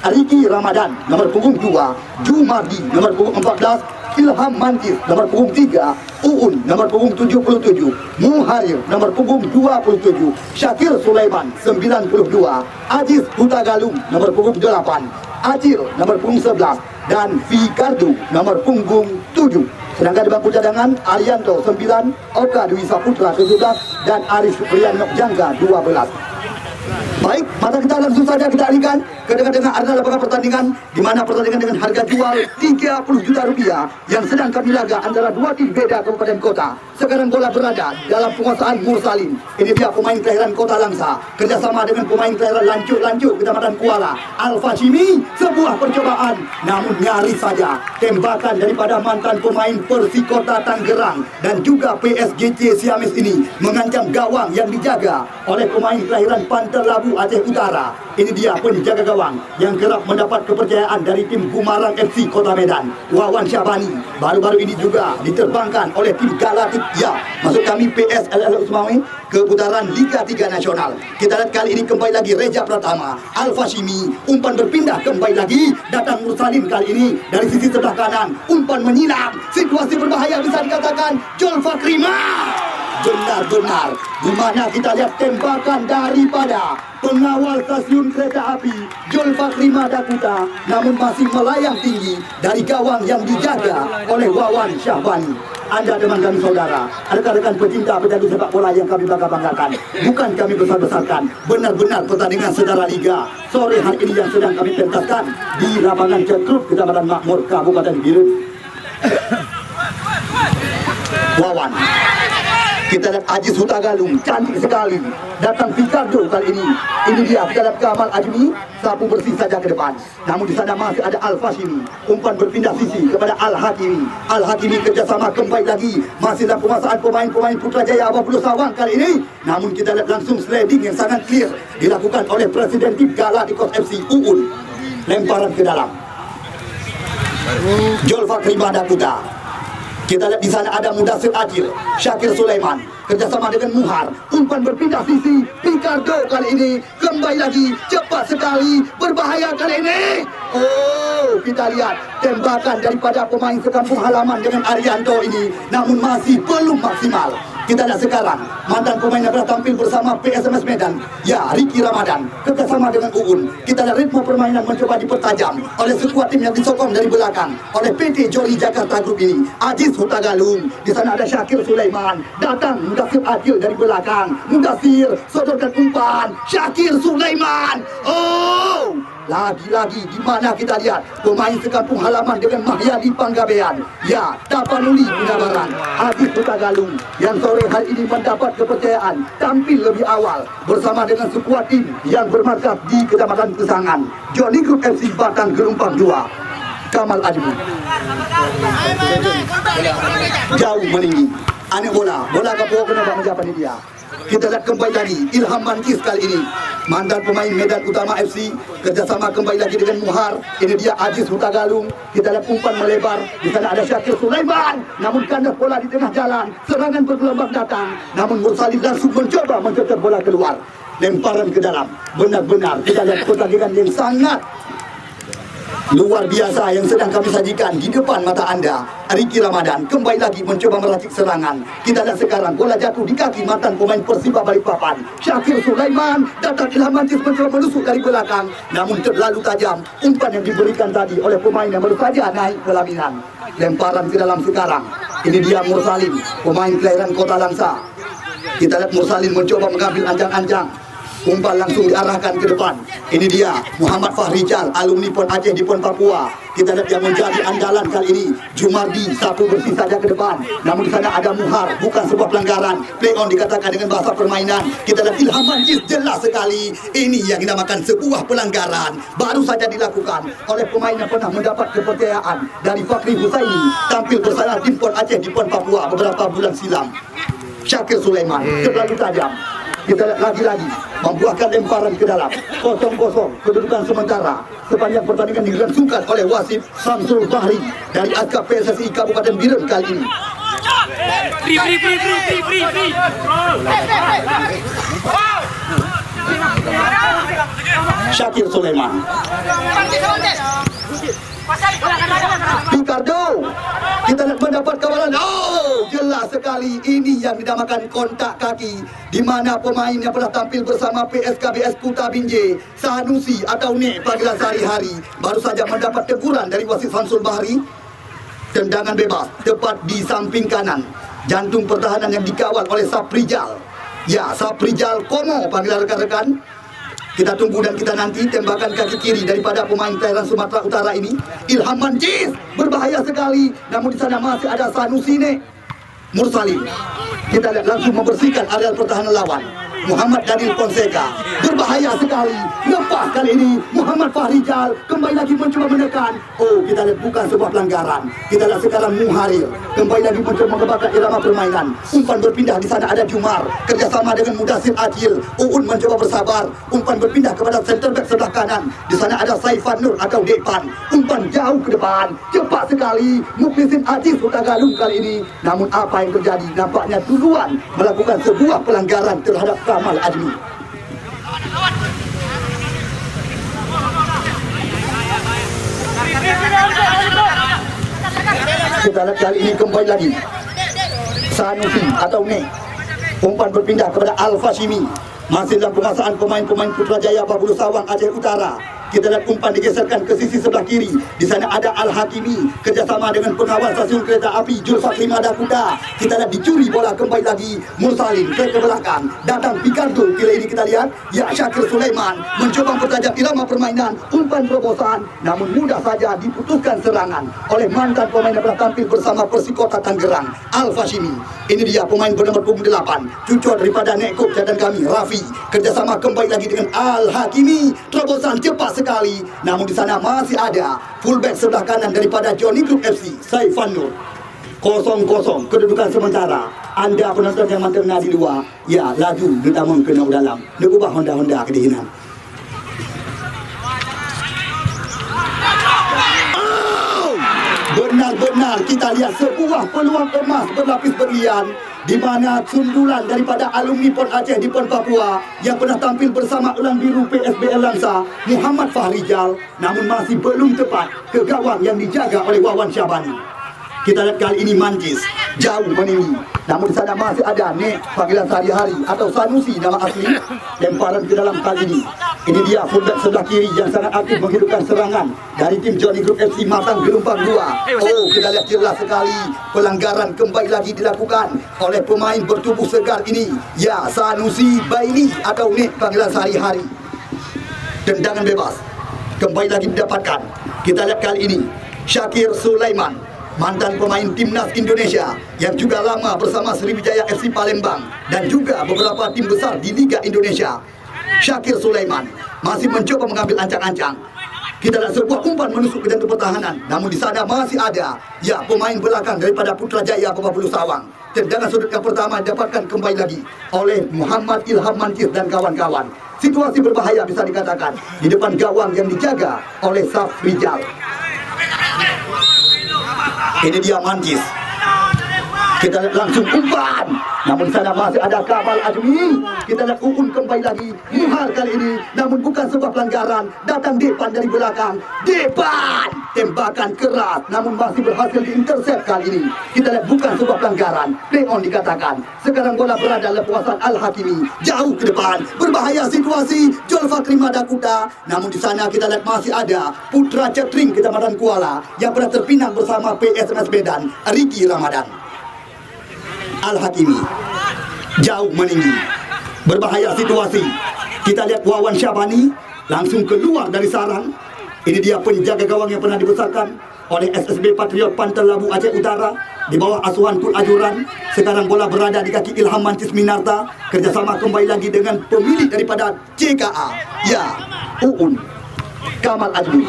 Riki Ramadan nomor punggung 2, Jumardi nomor punggung 14, Ilham Mantis nomor punggung 3, Uun nomor punggung 77, Muharir nomor punggung 27, Syakir Sulaiman 92, Aziz Hutagalung nomor punggung 8, Acil nomor punggung 11, dan Fikardu nomor punggung 7. Sedangkan di bangku cadangan Arianto 9, Oka Dwi Saputra 17, dan Aris Supriyan Nokjangga 12. Baik, maka kita langsung saja kita alihkan ke dengan arena lapangan pertandingan, di mana pertandingan dengan harga jual 30 juta rupiah yang sedang kami laga antara dua tim beda kabupaten kota. Sekarang bola berada dalam penguasaan Mursalin. Ini dia pemain kelahiran Kota Langsa kerjasama dengan pemain kelahiran Lancuk Kecamatan Kuala, Al-Fashimi. Sebuah percobaan, namun nyaris saja tembakan daripada mantan pemain Persikota Tangerang dan juga PSGC Siamis ini mengancam gawang yang dijaga oleh pemain kelahiran Pantai Labu Aceh Utara. Ini dia penjaga gawang yang kerap mendapat kepercayaan dari tim Gumarang FC Kota Medan, Wawan Syabani. Baru-baru ini juga diterbangkan oleh tim Galatik, ya, maksud kami PSLL Usmawi, ke putaran Liga 3 Nasional. Kita lihat kali ini kembali lagi Reja Pratama, Al-Fashimi, umpan berpindah kembali lagi, datang Mursalin kali ini dari sisi sebelah kanan, umpan menyilang, situasi berbahaya bisa dikatakan, Jol Fakrima. Benar-benar, di mana kita lihat tembakan daripada pengawal stasiun kereta api Jol Fakrima Dakuta, namun masih melayang tinggi dari gawang yang dijaga oleh Wawan Syahbani. Anda teman kami saudara, rekan-rekan pecinta pecandu sepak bola yang kami bangga-banggakan, bukan kami besar-besarkan, benar-benar pertandingan saudara liga sore hari ini yang sedang kami pentaskan di lapangan Cekruk Kecamatan Makmur Kabupaten Biren. Wawan, kita lihat Aziz Hutagalung, cantik sekali. Datang Fikardo kali ini. Ini dia, kita lihat Kamal Ajmi, sapu bersih saja ke depan. Namun di sana masih ada Al-Fashimi. Umpan berpindah sisi kepada Al-Hakimi. Al-Hakimi kerjasama kembali lagi. Masih dalam penguasaan pemain-pemain Putrajaya Abah Sawang kali ini. Namun kita lihat langsung sliding yang sangat clear dilakukan oleh Presiden Tim Galacticos FC, Uun. Lemparan ke dalam. Jol Fakrima Dakuta. Kita lihat di sana ada Mudasir Adil, Syakir Sulaiman, kerjasama dengan Muhar. Umpan berpindah sisi, Picardo kali ini kembali lagi, cepat sekali, berbahaya kali ini. Oh, kita lihat tembakan daripada pemain sekampung halaman dengan Arianto ini, namun masih belum maksimal. Kita lihat sekarang mantan pemain yang pernah tampil bersama PSMS Medan, ya, Riki Ramadan, kerjasama dengan Uun. Kita lihat ritme permainan mencoba dipertajam oleh sekuat tim yang disokong dari belakang oleh PT Joli Jakarta Group ini. Aziz Hutagalung, di sana ada Syakir Sulaiman, datang Mudasir Adil dari belakang. Mudasir sodorkan umpan, Syakir Sulaiman. Oh, lagi-lagi di mana kita lihat pemain sekampung halaman dengan Mahyadi Panggabean, ya, Tapanuli Gunabaran, Aziz Hutagalung yang sore hari ini mendapat kepercayaan tampil lebih awal bersama dengan sekuat tim yang bermarkas di Kecamatan Kesangan, Johnny Group FC Batang Gelumpang 2. Kamal Admi jauh meninggi, aneh bola ke bawah kena menjabat dia. Kita lihat kembali lagi Ilham Mantis kali ini, mantan pemain Medan Utama FC, kerjasama kembali lagi dengan Muhar. Ini dia Aziz Hutagalung. Kita lihat umpan melebar, di sana ada Syakir Sulaiman, namun kandas bola di tengah jalan, serangan bergelombang datang, namun Mursalin langsung mencoba mencetak bola keluar, lemparan ke dalam. Benar-benar kita lihat pertandingan yang sangat luar biasa yang sedang kami sajikan di depan mata Anda. Riki Ramadan kembali lagi mencoba meracik serangan. Kita lihat sekarang bola jatuh di kaki mantan pemain Persiba Balikpapan, Syakir Sulaiman. Datang Ilham Mantis mencoba menusuk dari belakang, namun terlalu tajam umpan yang diberikan tadi oleh pemain yang baru saja naik pelaminan. Lemparan ke dalam sekarang. Ini dia Mursalin, pemain kelahiran Kota Langsa. Kita lihat Mursalin mencoba mengambil ancang-ancang. Umpan langsung diarahkan ke depan. Ini dia Muhammad Fahrijal, alumni PON Aceh di PON Papua. Kita lihat yang menjadi andalan kali ini Jumardi, sapu bersih saja ke depan. Namun di sana ada Muhar, bukan sebuah pelanggaran. Play on dikatakan dengan bahasa permainan. Kita lihat Ilham Mantis jelas sekali. Ini yang dinamakan sebuah pelanggaran. Baru saja dilakukan oleh pemain yang pernah mendapat kepercayaan dari Fakri Husaini, tampil bersama tim PON Aceh di PON Papua beberapa bulan silam. Syakir Sulaiman terlalu tajam. Kita lihat lagi-lagi membuahkan lemparan ke dalam. 0-0 kedudukan sementara. Sepanjang pertandingan dilangsungkan oleh wasit Samsul Bahri dari ASKA PSSI Kabupaten Biren kali ini. Free. Syakir Sulaiman. Ricardo, kita nak mendapat kawalan. Oh, jelas sekali ini yang dinamakan kontak kaki, di mana pemain yang pernah tampil bersama PSKBS Kuta Binjai, Sanusi atau Nek panggilan sehari-hari, baru saja mendapat teguran dari wasit Samsul Bahri. Tendangan bebas tepat di samping kanan, jantung pertahanan yang dikawal oleh Saprijal. Ya, Saprijal Komo panggilan rekan-rekan. Kita tunggu dan kita nanti tembakan kaki kiri daripada pemain kelahiran Sumatera Utara ini. Ilham Mancis, berbahaya sekali. Namun di sana masih ada Sanusi Nek Mursalim. Kita lihat langsung membersihkan areal pertahanan lawan. Muhammad Daniel Fonseca, berbahaya sekali. Lepas kali ini Muhammad Fahrijal kembali lagi mencoba menekan. Oh, kita lihat bukan sebuah pelanggaran. Kita lihat sekarang Muharil kembali lagi mencoba mengembangkan irama permainan. Umpan berpindah, di sana ada Jumar kerjasama dengan Mudasir Acil. Uun mencoba bersabar. Umpan berpindah kepada center back sebelah kanan. Di sana ada Saifan Nur atau Depan. Umpan jauh ke depan, cepat sekali. Muklisin Aziz Huta Galung kali ini. Namun apa yang terjadi? Nampaknya duluan melakukan sebuah pelanggaran terhadap Kamal Admi. Kita lihat kali ini kembali lagi Sanusi atau Nek. Umpan berpindah kepada Al-Fashimi. Masih dalam penguasaan pemain-pemain Putrajaya Babulu Sawang Aceh Utara. Kita lihat umpan digeserkan ke sisi sebelah kiri. Di sana ada Al-Hakimi kerjasama dengan pengawal stasiun kereta api Julfakri Madakuda. Kita lihat dicuri bola kembali lagi. Mursalim ke belakang. Datang Picardo. Kira ini kita lihat. Ya, Syakir Sulaiman mencoba mempertajam irama permainan. Umpan terobosan. Namun mudah saja diputuskan serangan oleh mantan pemain yang pernah tampil bersama Persikota Tangerang, Al-Fashimi. Ini dia pemain bernomor punggung 8. Cucur daripada Nekop dan kami, Rafi. Kerjasama kembali lagi dengan Al-Hakimi. Terobosan cepat sekali. Namun di sana masih ada fullback sebelah kanan daripada Johnny Group FC, Saifan Nur. 0-0 kedudukan sementara. Anda penonton yang mantan di luar, ya laju ditamang kena dalam. Negubah Honda kedihinan. Benar-benar kita lihat sebuah peluang emas berlapis berlian, di mana sundulan daripada alumni PON Aceh di PON Papua yang pernah tampil bersama Elang Biru PSBL Langsa, Muhammad Fahrijal, namun masih belum tepat ke gawang yang dijaga oleh Wawan Syabani. Kita lihat kali ini Mancis jauh meninggi, namun di sana masih ada Nek panggilan sehari-hari atau Sanusi nama asli. Lemparan ke dalam kali ini. Ini dia fullback sebelah kiri yang sangat aktif menghidupkan serangan dari tim Johnny Group FC Matang Gelumpang 2. Oh, kita lihat jelas sekali pelanggaran kembali lagi dilakukan oleh pemain bertubuh segar ini. Ya, Sanusi Baini atau Nek panggilan sehari-hari. Tendangan bebas kembali lagi didapatkan. Kita lihat kali ini Syakir Sulaiman, mantan pemain timnas Indonesia yang juga lama bersama Sriwijaya FC Palembang dan juga beberapa tim besar di Liga Indonesia. Syakir Sulaiman masih mencoba mengambil ancang-ancang. Kita lihat sebuah umpan menusuk ke jantung pertahanan, namun di sana masih ada ya pemain belakang daripada Putrajaya Babulu Sawang. Tendangan sudut yang pertama didapatkan kembali lagi oleh Muhammad Ilham Mancis dan kawan-kawan. Situasi berbahaya bisa dikatakan di depan gawang yang dijaga oleh Saprijal. Ini dia Mancis. Kita lihat langsung umpan, namun di sana masih ada Kamal Admi. Kita lihat Uun kembali lagi. Muhal kali ini, namun bukan sebuah pelanggaran. Datang Depan dari belakang. Depan tembakan keras, namun masih berhasil diintercept kali ini. Kita lihat bukan sebuah pelanggaran. Play on dikatakan. Sekarang bola berada dalam penguasaan Al-Hakimi. Jauh ke depan, berbahaya situasi. Julfakri Madakuda. Namun di sana kita lihat masih ada Putra Cetring Kecamatan Kuala yang pernah terpinang bersama PSMS Medan, Riki Ramadan. Al-Hakimi jauh meninggi, berbahaya situasi. Kita lihat Wawan Syabani langsung keluar dari sarang. Ini dia penjaga gawang yang pernah dibesarkan oleh SSB Patriot Pantel Labu Aceh Utara di bawah asuhan Kul Ajuran. Sekarang bola berada di kaki Ilham Mancis Minarta. Kerjasama kembali lagi dengan pemilik daripada CKA, ya Uun Kamal Admi.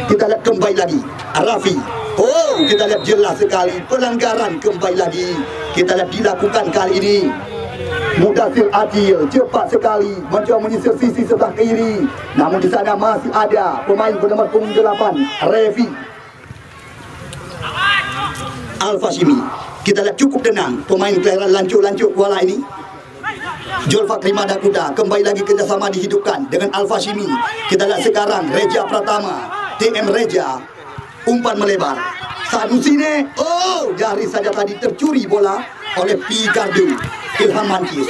Kita lihat kembali lagi Rafi. Oh, kita lihat jelas sekali pelanggaran kembali lagi. Kita lihat dilakukan kali ini. Mudasir Adil cepat sekali mencoba menyisir sisi sebelah kiri. Namun di sana masih ada pemain bernomor punggung 8, Revi Al-Fashimi. Kita lihat cukup tenang pemain kelahiran Lancuk Kuala ini. Julfakri Madakuda kembali lagi kerjasama dihidupkan dengan Al-Fashimi. Kita lihat sekarang Reja Pratama, TM Reja, umpan melebar. Sadusine, oh jari saja tadi tercuri bola oleh Picardo. Ilham Mancis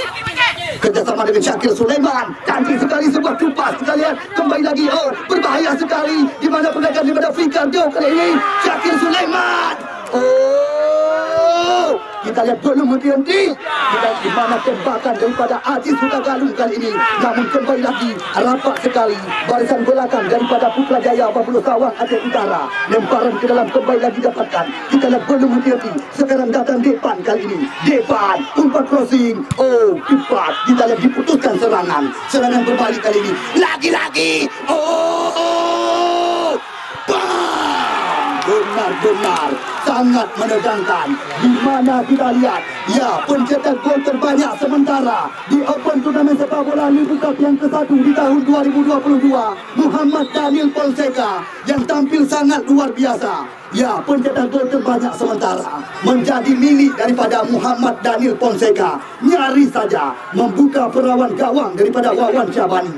kerjasama dengan Syakir Sulaiman, cantik sekali sebuah kupas. Kita lihat kembali lagi, oh berbahaya sekali di mana pergerakan daripada Picardo kali ini. Syakir Sulaiman, oh kita lihat belum berhenti. Kita lihat di mana tembakan daripada Aziz Hutagalung kali ini. Namun kembali lagi rapat sekali barisan belakang daripada Putrajaya Babulu Sawang Aceh Utara. Lemparan ke dalam kembali lagi dapatkan. Kita lihat belum berhenti. Sekarang datang Depan kali ini. Depan umpan crossing. Oh cepat. Kita lihat diputuskan serangan. Serangan berbalik kali ini. Lagi-lagi. Oh. Bang! Benar-benar sangat menegangkan. Di mana kita lihat, ya pencetak gol terbanyak sementara di Open Turnamen Sepak Bola Liga Cup yang ke-1 di tahun 2022, Muhammad Daniel Fonseca yang tampil sangat luar biasa. Ya, pencetak gol terbanyak sementara menjadi milik daripada Muhammad Daniel Fonseca. Nyaris saja membuka perawan gawang daripada Wawan Syabani.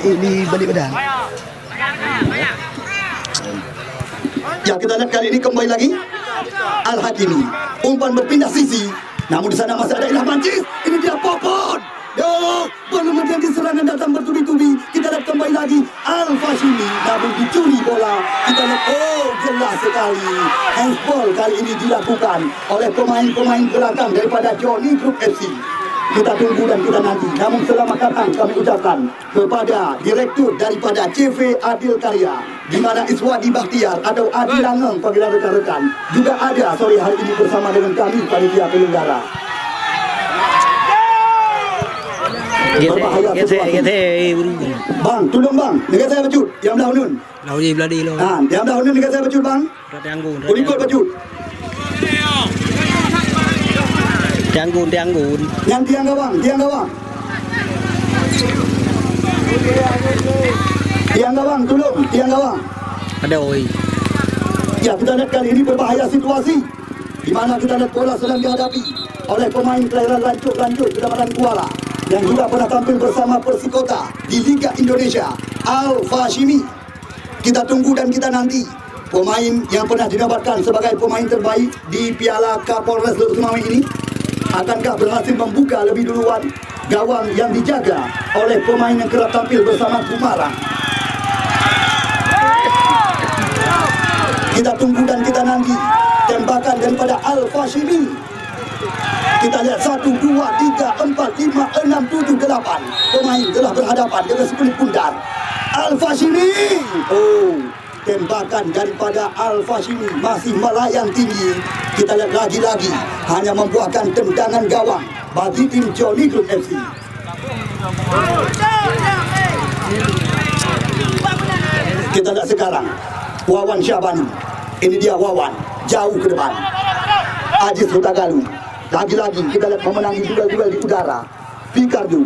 Ini balik badan. Ya, kita lihat kali ini kembali lagi Al-Hakimi, umpan berpindah sisi, namun di sana masih ada Ilham Mancis. Ini dia Popon. Yo, belum menjadi serangan datang bertubi-tubi. Kita lihat kembali lagi Al-Fashimi, namun dicuri bola. Kita lihat, oh jelas sekali handball kali ini dilakukan oleh pemain-pemain belakang daripada Johnny Group FC. Kita tunggu dan kita nanti. Namun selamat datang kami ucapkan kepada direktur daripada CV Adil Karya, di mana Iswadi Bakhtiar atau Adi Langeng panggilan rekan-rekan juga ada sore hari ini bersama dengan kami panitia penyelenggara. Berbahaya sesuatu. Bang, tolong bang, negara saya bacut. Yang belah hunun. Lauri beladi lo. Yang belah hunun negara saya bacut bang. Tianggun. Unikot bacut. Tianggun. Yang tiang gawang. Tiang gawang, tolong. Tiang gawang. Ada oi. Ya, kita lihat kali ini berbahaya situasi, di mana kita lihat bola sedang dihadapi oleh pemain kelahiran Lanjut Kecamatan Kuala yang juga pernah tampil bersama Persikota di Liga Indonesia, Al-Fashimi. Kita tunggu dan kita nanti pemain yang pernah dinobatkan sebagai pemain terbaik di Piala Kapolres Lutut Mami ini akankah berhasil membuka lebih duluan gawang yang dijaga oleh pemain yang kerap tampil bersama Gumarang. Kita tunggu dan kita nanti tembakan daripada Al-Fashimi. Kita lihat 1, 2, 3, 4, 5, 6, 7, 8 pemain telah berhadapan dengan sekulit pundar. Al-Fashimi, oh tembakan daripada Al-Fashimi masih melayang tinggi. Kita lihat lagi-lagi hanya membuahkan tendangan gawang bagi tim Johnny Group FC. Kita lihat sekarang Wawan Syabani. Ini dia Wawan, jauh ke depan. Aziz Hutagalung. Lagi-lagi kita lihat memenangi duel-duel di udara. Picardo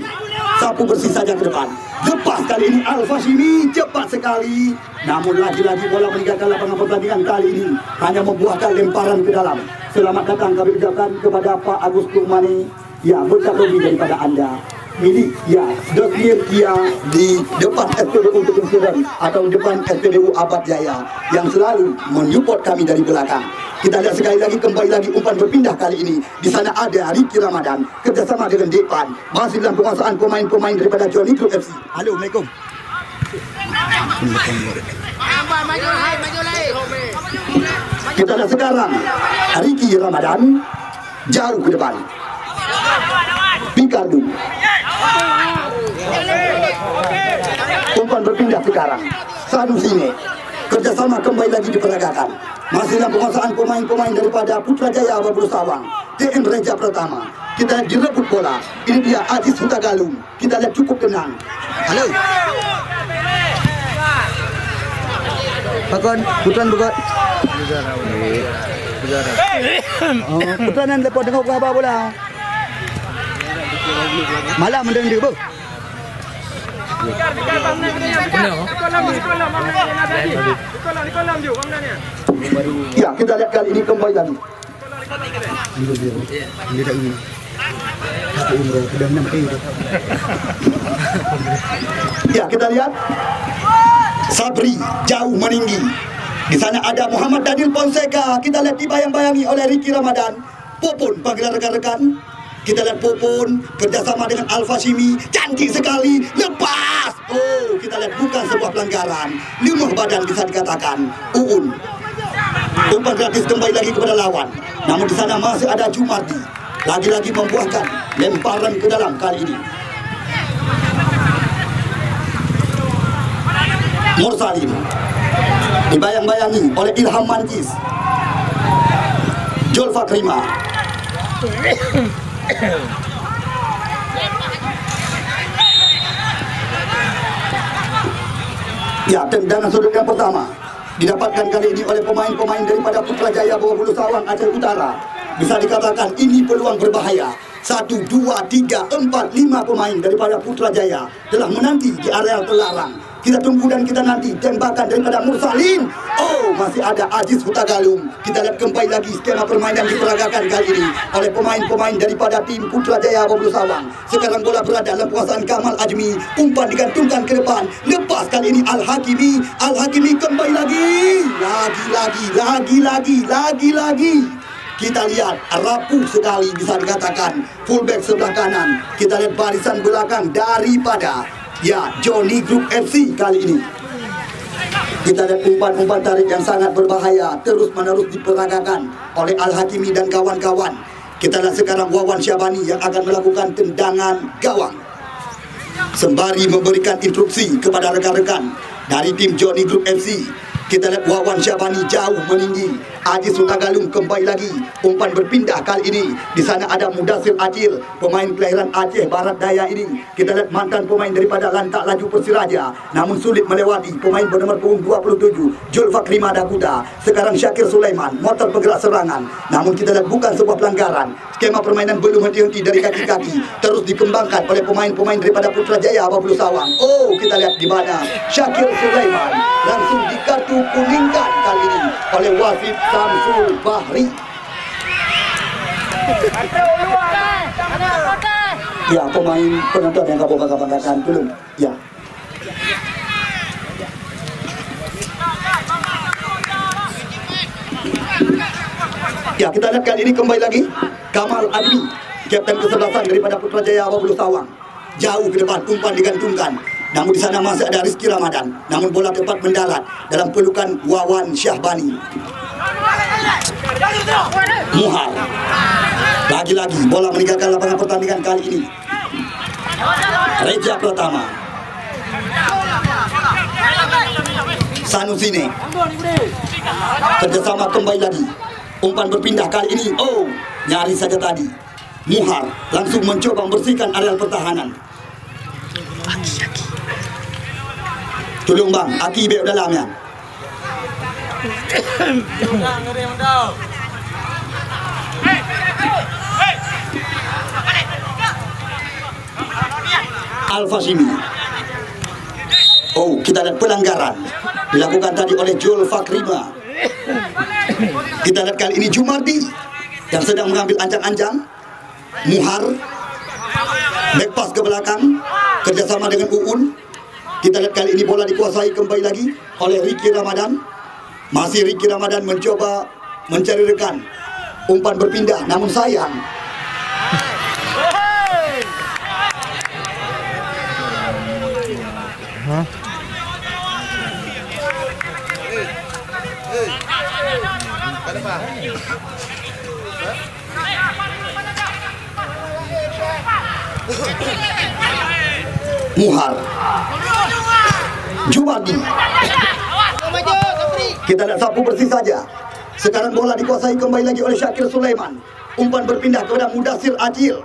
sapu bersih saja ke depan. Lepas kali ini Al-Fashimi cepat sekali. Namun lagi-lagi bola meninggalkan lapangan pertandingan kali ini hanya membuahkan lemparan ke dalam. Selamat datang kami ucapkan kepada Pak Agus Kurmani. Ya, berkat lebih daripada Anda. Milik ya Dr. Kia di depan SPBU untuk insiden atau depan SPBU Abad Jaya yang selalu menyupport kami dari belakang. Kita lihat sekali lagi kembali lagi umpan berpindah kali ini. Di sana ada Ricky Ramadan kerjasama dengan Depan. Masih dalam penguasaan pemain-pemain daripada Johnny Group FC. Halo, Assalamualaikum. Kita lihat sekarang Ricky Ramadan jauh ke depan. Picardo. Umpan berpindah sekarang. Sadusine kerjasama kembali lagi diperagakan. Masih dalam penguasaan pemain-pemain daripada Putrajaya Babulu Sawang, TM Reja Pratama. Kita direbut bola. Ini dia Aziz Hutagalung. Kita lihat cukup tenang. Halo. Bakon, putran bakon. Oh, putranan lepas tengok apa bola. Malam mendengar dia, Bu. Ya, kita lihat kali ini kembali lagi. Ya, kita lihat Sabri jauh meninggi. Di sana ada Muhammad Daniel Fonseca. Kita lihat dibayang-bayangi oleh Ricky Ramadan. Popon panggilan rekan-rekan. Kita lihat Popon kerjasama dengan Alfa Shimi. Cantik sekali. Lepas. Oh, kita lihat bukan sebuah pelanggaran. Limah badan bisa dikatakan. Uun. Umpan gratis kembali lagi kepada lawan. Namun di sana masih ada Jumardi. Lagi-lagi membuahkan lemparan ke dalam kali ini. Mursalin dibayang-bayangi oleh Ilham Mancis. Julfa Krima. Ya, tendangan sudut yang pertama didapatkan kali ini oleh pemain-pemain daripada Putrajaya Bawah Bulu Sawang Aceh Utara. Bisa dikatakan ini peluang berbahaya. 1, 2, 3, 4, 5 pemain daripada Putrajaya telah menanti di areal pelarang. Kita tunggu dan kita nanti tembakan daripada Mursalin. Oh, masih ada Aziz Hutagalung. Kita lihat kembali lagi skema permainan diperagakan kali ini oleh pemain-pemain daripada tim Putrajaya Bawah Bulu Sawang. Sekarang bola berada dalam penguasaan Kamal Ajmi. Umpan digantungkan ke depan. Lepas kali ini Al-Hakimi. Al-Hakimi kembali lagi. Lagi-lagi. Kita lihat rapuh sekali bisa dikatakan fullback sebelah kanan. Kita lihat barisan belakang daripada Johnny Group FC kali ini. Kita lihat umpan-umpan tarik yang sangat berbahaya terus-menerus diperagakan oleh Al-Hakimi dan kawan-kawan. Kita lihat sekarang Wawan Syabani yang akan melakukan tendangan gawang sembari memberikan instruksi kepada rekan-rekan dari tim Johnny Group FC. Kita lihat Wawan Syabani jauh meninggi. Aziz Hutagalung kembali lagi. Umpan berpindah kali ini. Di sana ada Mudasir Acil, pemain kelahiran Aceh Barat Daya ini. Kita lihat mantan pemain daripada Lantak Laju Persiraja, namun sulit melewati pemain bernomor punggung 27 Julfa Krima Dakuda. Sekarang Syakir Sulaiman, motor bergerak serangan. Namun kita lihat bukan sebuah pelanggaran. Skema permainan belum henti-henti dari kaki-kaki. Terus dikembangkan oleh pemain-pemain daripada Putrajaya Bawah Bulu Sawang. Oh, kita lihat di mana Syakir Sulaiman langsung dikartu kuningkan kali ini oleh wasit Samsul Bahri. Ya, pemain penonton yang kamu banggakan belum? Ya. Ya, kita lihat kali ini kembali lagi Kamal Admi, kapten kesebelasan daripada Putrajaya Bawah Bulu Sawang. Jauh ke depan, umpan digantungkan. Namun di sana masih ada Rizky Ramadan. Namun bola tepat mendarat dalam pelukan Wawan Syahbani. Muhar. Lagi-lagi bola meninggalkan lapangan pertandingan kali ini. Reja Pratama. Sanusine. Kerjasama kembali lagi. Umpan berpindah kali ini. Oh, nyaris saja tadi. Muhar langsung mencoba membersihkan areal pertahanan. Tolong bang, Aki bek dalamnya. Alfa Shimi. Oh, kita lihat pelanggaran dilakukan tadi oleh Julfa Krima. Kita lihat kali ini Jumardi yang sedang mengambil ancang-ancang. Muhar back pass ke belakang kerjasama dengan Uun. Kita lihat kali ini bola dikuasai kembali lagi oleh Ricky Ramadan. Masih Ricky Ramadan mencoba mencari rekan. Umpan berpindah, namun sayang. Muhar. Jumardi. Kita lihat sapu bersih saja. Sekarang bola dikuasai kembali lagi oleh Syakir Sulaiman. Umpan berpindah kepada Mudasir Acil.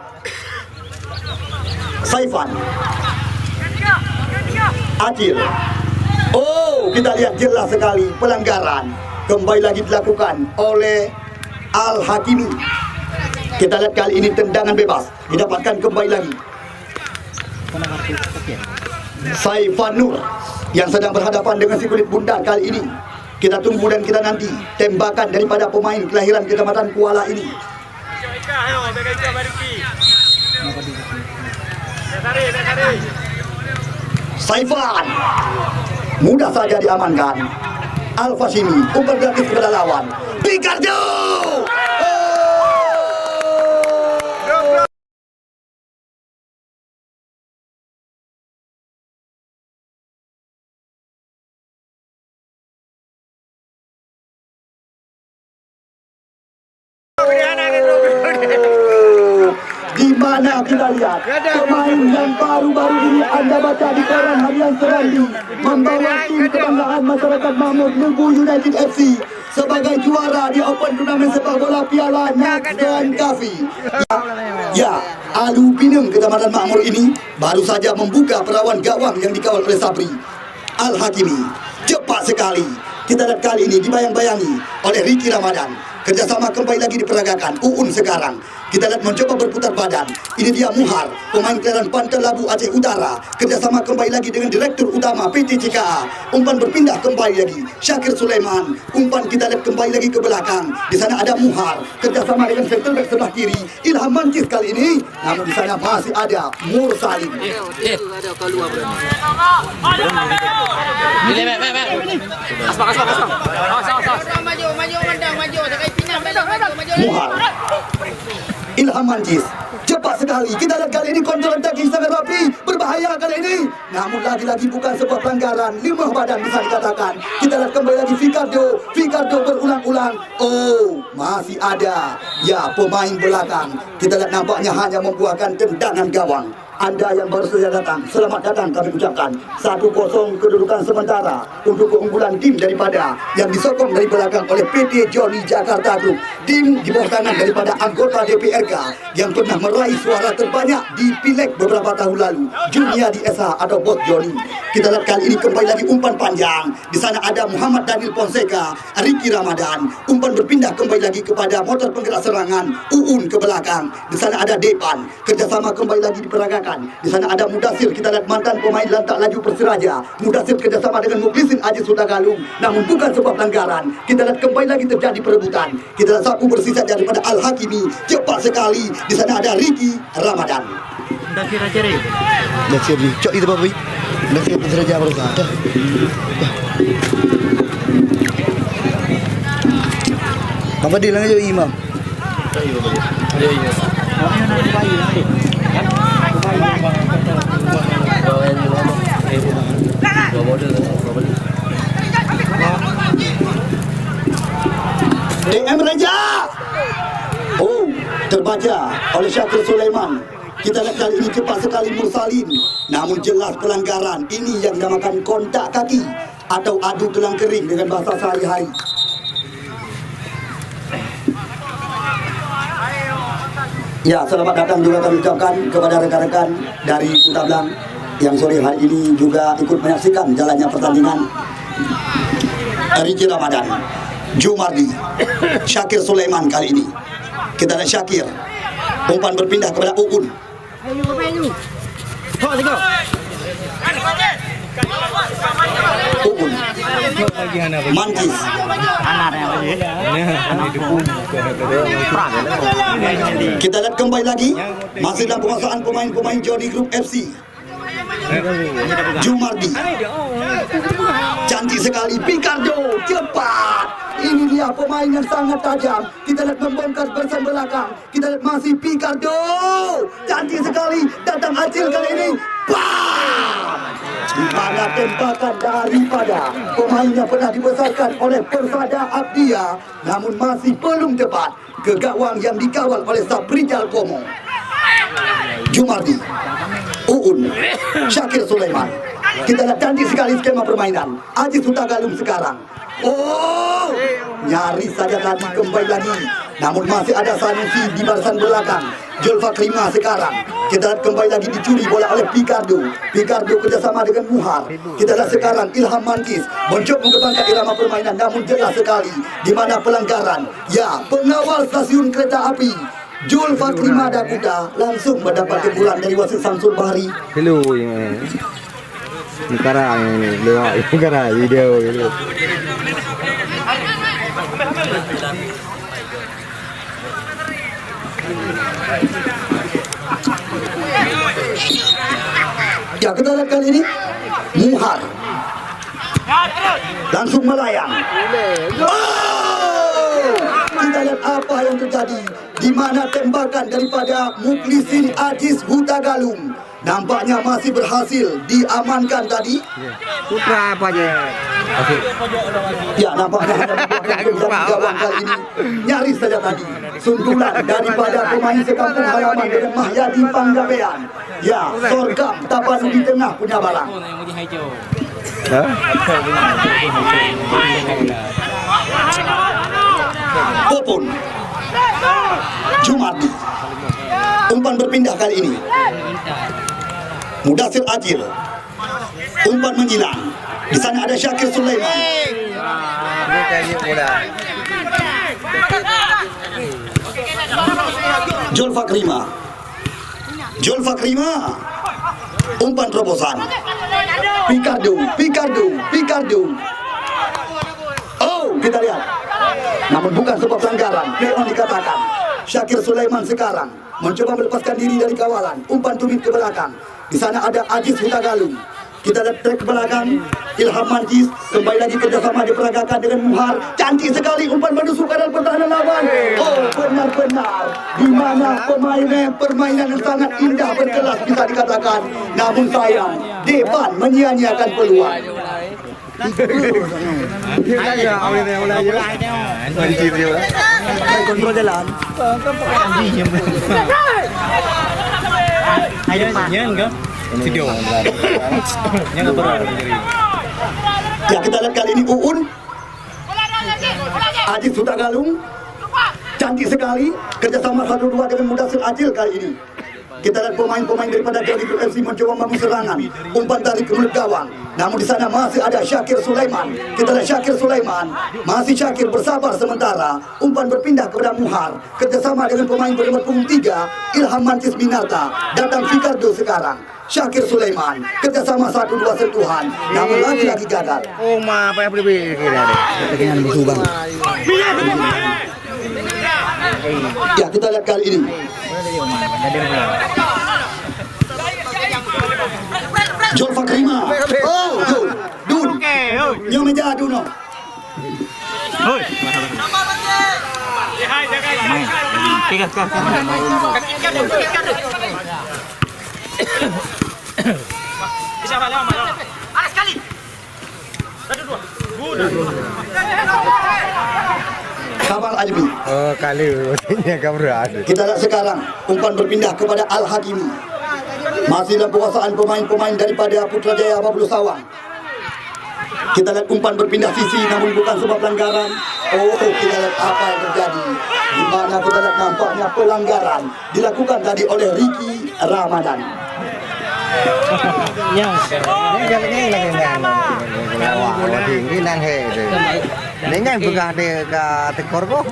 Saifan. Acil. Oh, kita lihat jelas sekali pelanggaran. Kembali lagi dilakukan oleh Al-Hakimi. Kita lihat kali ini tendangan bebas didapatkan kembali lagi. Saifan Nur yang sedang berhadapan dengan si kulit bundar kali ini. Kita tunggu dan kita nanti tembakan daripada pemain kelahiran Kecamatan Kuala ini. Saifan mudah saja diamankan. Al-Fashimi umpan gratis kepada lawan. Picardo. Di mana kita lihat pemain yang baru-baru ini Anda baca di koran harian Serambi membawa tim kebanggaan masyarakat Makmur Lubu United FC sebagai juara di Open Turnamen Sepak Bola Piala Nagdan Kafi. Ya, Alu Pinang Kecamatan Makmur ini baru saja membuka perawan gawang yang dikawal oleh Sabri Al-Hakimi. Cepat sekali. Kita lihat kali ini dibayang-bayangi oleh Ricky Ramadan. Kerjasama kembali lagi diperagakan. Uun sekarang kita lihat mencoba berputar badan. Ini dia Muhar, pemain kelahiran Pantai Labu Aceh Utara. Kerjasama kembali lagi dengan Direktur Utama PT CKA. Umpan berpindah kembali lagi. Syakir Sulaiman. Umpan kita lihat kembali lagi ke belakang. Di sana ada Muhar. Kerjasama dengan center back sebelah kiri. Ilham Mancis kali ini. Namun di sana masih ada Mursalim. Muhar, Ilham Mancis, cepat sekali. Kita lihat kali ini kontrol attacking sangat rapi, berbahaya kali ini. Namun lagi-lagi bukan sebuah pelanggaran. 5 badan bisa dikatakan. Kita lihat kembali lagi Ficardo berulang-ulang. Oh, masih ada. Ya, pemain belakang. Kita lihat nampaknya hanya membuahkan tendangan gawang. Anda yang baru saja datang, selamat datang kami ucapkan. 1-0 kedudukan sementara untuk keunggulan tim daripada yang disokong dari belakang oleh PT Johnny Jakarta Group. Tim di bawah tangan daripada anggota DPRK yang pernah meraih suara terbanyak di Pileg beberapa tahun lalu, Junia di SH atau Bos Johnny. Kita lihat kali ini kembali lagi umpan panjang. Di sana ada Muhammad Daniel Fonseca, Ricky Ramadan. Umpan berpindah kembali lagi kepada motor penggerak serangan, Uun ke belakang. Di sana ada Depan. Kerjasama kembali lagi diperagakan. Di sana ada Mudasir. Kita lihat mantan pemain lantak laju Persiraja. Mudasir kerjasama dengan Mukhlisin Aziz Sutagalung. Namun bukan sebuah pelanggaran. Kita lihat kembali lagi terjadi perebutan. Kita lihat sapu bersisa daripada Al-Hakimi. Cepat sekali. Di sana ada Ricky Ramadan. Dasir aja deh. Dasir di cok itu bapak. Dasir Persiraja baru ada. Apa dia lang aja imam? DM Raja. Oh, terbaca oleh Syakir Sulaiman. Kita lihat kali ini cepat sekali Mursalim. Namun jelas pelanggaran. Ini yang dinamakan kontak kaki atau adu tulang kering dengan bahasa sehari-hari. Ya, selamat datang juga kami ucapkan kepada rekan-rekan dari Kuta Blang yang sore hari ini juga ikut menyaksikan jalannya pertandingan. Ricky Ramadan, Jumardi, Syakir Sulaiman kali ini. Kita lihat Syakir. Umpan berpindah kepada Uun. Uun, Mancis, kita lihat kembali lagi masih dalam penguasaan pemain-pemain Johnny Group FC. Jumardi, cantik sekali. Picardo, cepat. Ini dia pemain yang sangat tajam. Kita lihat membongkar bersan belakang. Kita lihat masih Picardo, cantik sekali. Datang Acil kali ini. Bam! Di mana tembakan daripada pemain yang pernah dibesarkan oleh Persada Abdia, namun masih belum tepat ke gawang yang dikawal oleh Sabrijal Komo. Jumardi, Uun, Syakir Sulaiman. Kita lihat cantik sekali skema permainan. Aziz Sutagalung sekarang. Oh, nyaris saja tadi kembali lagi. Namun masih ada Sanusi di barisan belakang. Julfa Klima sekarang. Kita lihat kembali lagi dicuri bola oleh Picardo. Picardo kerjasama dengan Muhar. Kita lihat sekarang Ilham Mancis mencoba mengembangkan irama permainan. Namun jelas sekali di mana pelanggaran. Ya, pengawal stasiun kereta api Julfa Klima Dakuda langsung mendapat teguran dari wasit Samsul Bahri. Hello. Sekarang ini lewat sekarang video gitu. Ya, kita lihat kali ini Muhar langsung melayang. Kita lihat apa yang terjadi, di mana tembakan daripada Muklisin Aziz Huta Galung nampaknya masih berhasil diamankan tadi. Putra apa aja? Ya, nampaknya gawang kali ini nyaris saja tadi sundulan daripada pemain sekampung halaman dengan Mahyadi Panggabean. Ya, Sorgam Tapanuli di tengah punya balang. Popon Jumardi, umpan berpindah kali ini. Mudasir Adil, umpan menyilang. Di sana ada Syakir Sulaiman. Jol Fakrima, umpan terobosan. Picardo. Oh, kita lihat. Namun bukan sebuah pelanggaran, play on dikatakan. Syakir Sulaiman sekarang mencoba melepaskan diri dari kawalan. Umpan tumit ke belakang. Di sana ada Aziz Huta Galung. Kita lihat track ke belakang. Ilham Manjis kembali lagi kerjasama diperagakan dengan Muhar. Cantik sekali umpan menusuk dalam pertahanan lawan. Oh, benar-benar di mana permainan yang sangat indah berkelas bisa dikatakan. Namun sayang, Depan menyia-nyiakan peluang. Kontrol jalan. Hai depan. Video. Ya, kita lihat kali ini Uun Aziz Huta Galung. Cantik sekali kerjasama 1-2 dengan Mudasir Adil kali ini. Kita lihat pemain-pemain daripada Jali Group FC mencoba membangun serangan. Umpan tarik ke mulut gawang. Namun di sana masih ada Syakir Sulaiman. Kita lihat Syakir Sulaiman. Masih Syakir bersabar sementara. Umpan berpindah kepada Muhar. Kerjasama dengan pemain bernomor punggung 3, Ilham Mancis Minata. Datang Picardo sekarang. Syakir Sulaiman. Kerjasama 1-2 sentuhan. Namun lagi-lagi gagal. Oh, ma, apa yang boleh kira deh. Dengan musuh bang. Ya, kita lihat kali ini. Jol Fakrima. Oh, Dun. Nyo meja Duno. Kamal Ajmi. Oh, kali ini kamu ada. Kita lihat sekarang umpan berpindah kepada Al Hakimi. Masih dalam penguasaan pemain-pemain daripada Putrajaya Bablu Sawang. Kita lihat umpan berpindah sisi namun bukan sebuah pelanggaran. Oh, kita lihat apa yang terjadi. Di mana kita lihat nampaknya pelanggaran dilakukan tadi oleh Ricky Ramadan. Ya, ini jalannya lagi ngang. Wah, tinggi nang he. Ini ngang bukan ke tekor kok.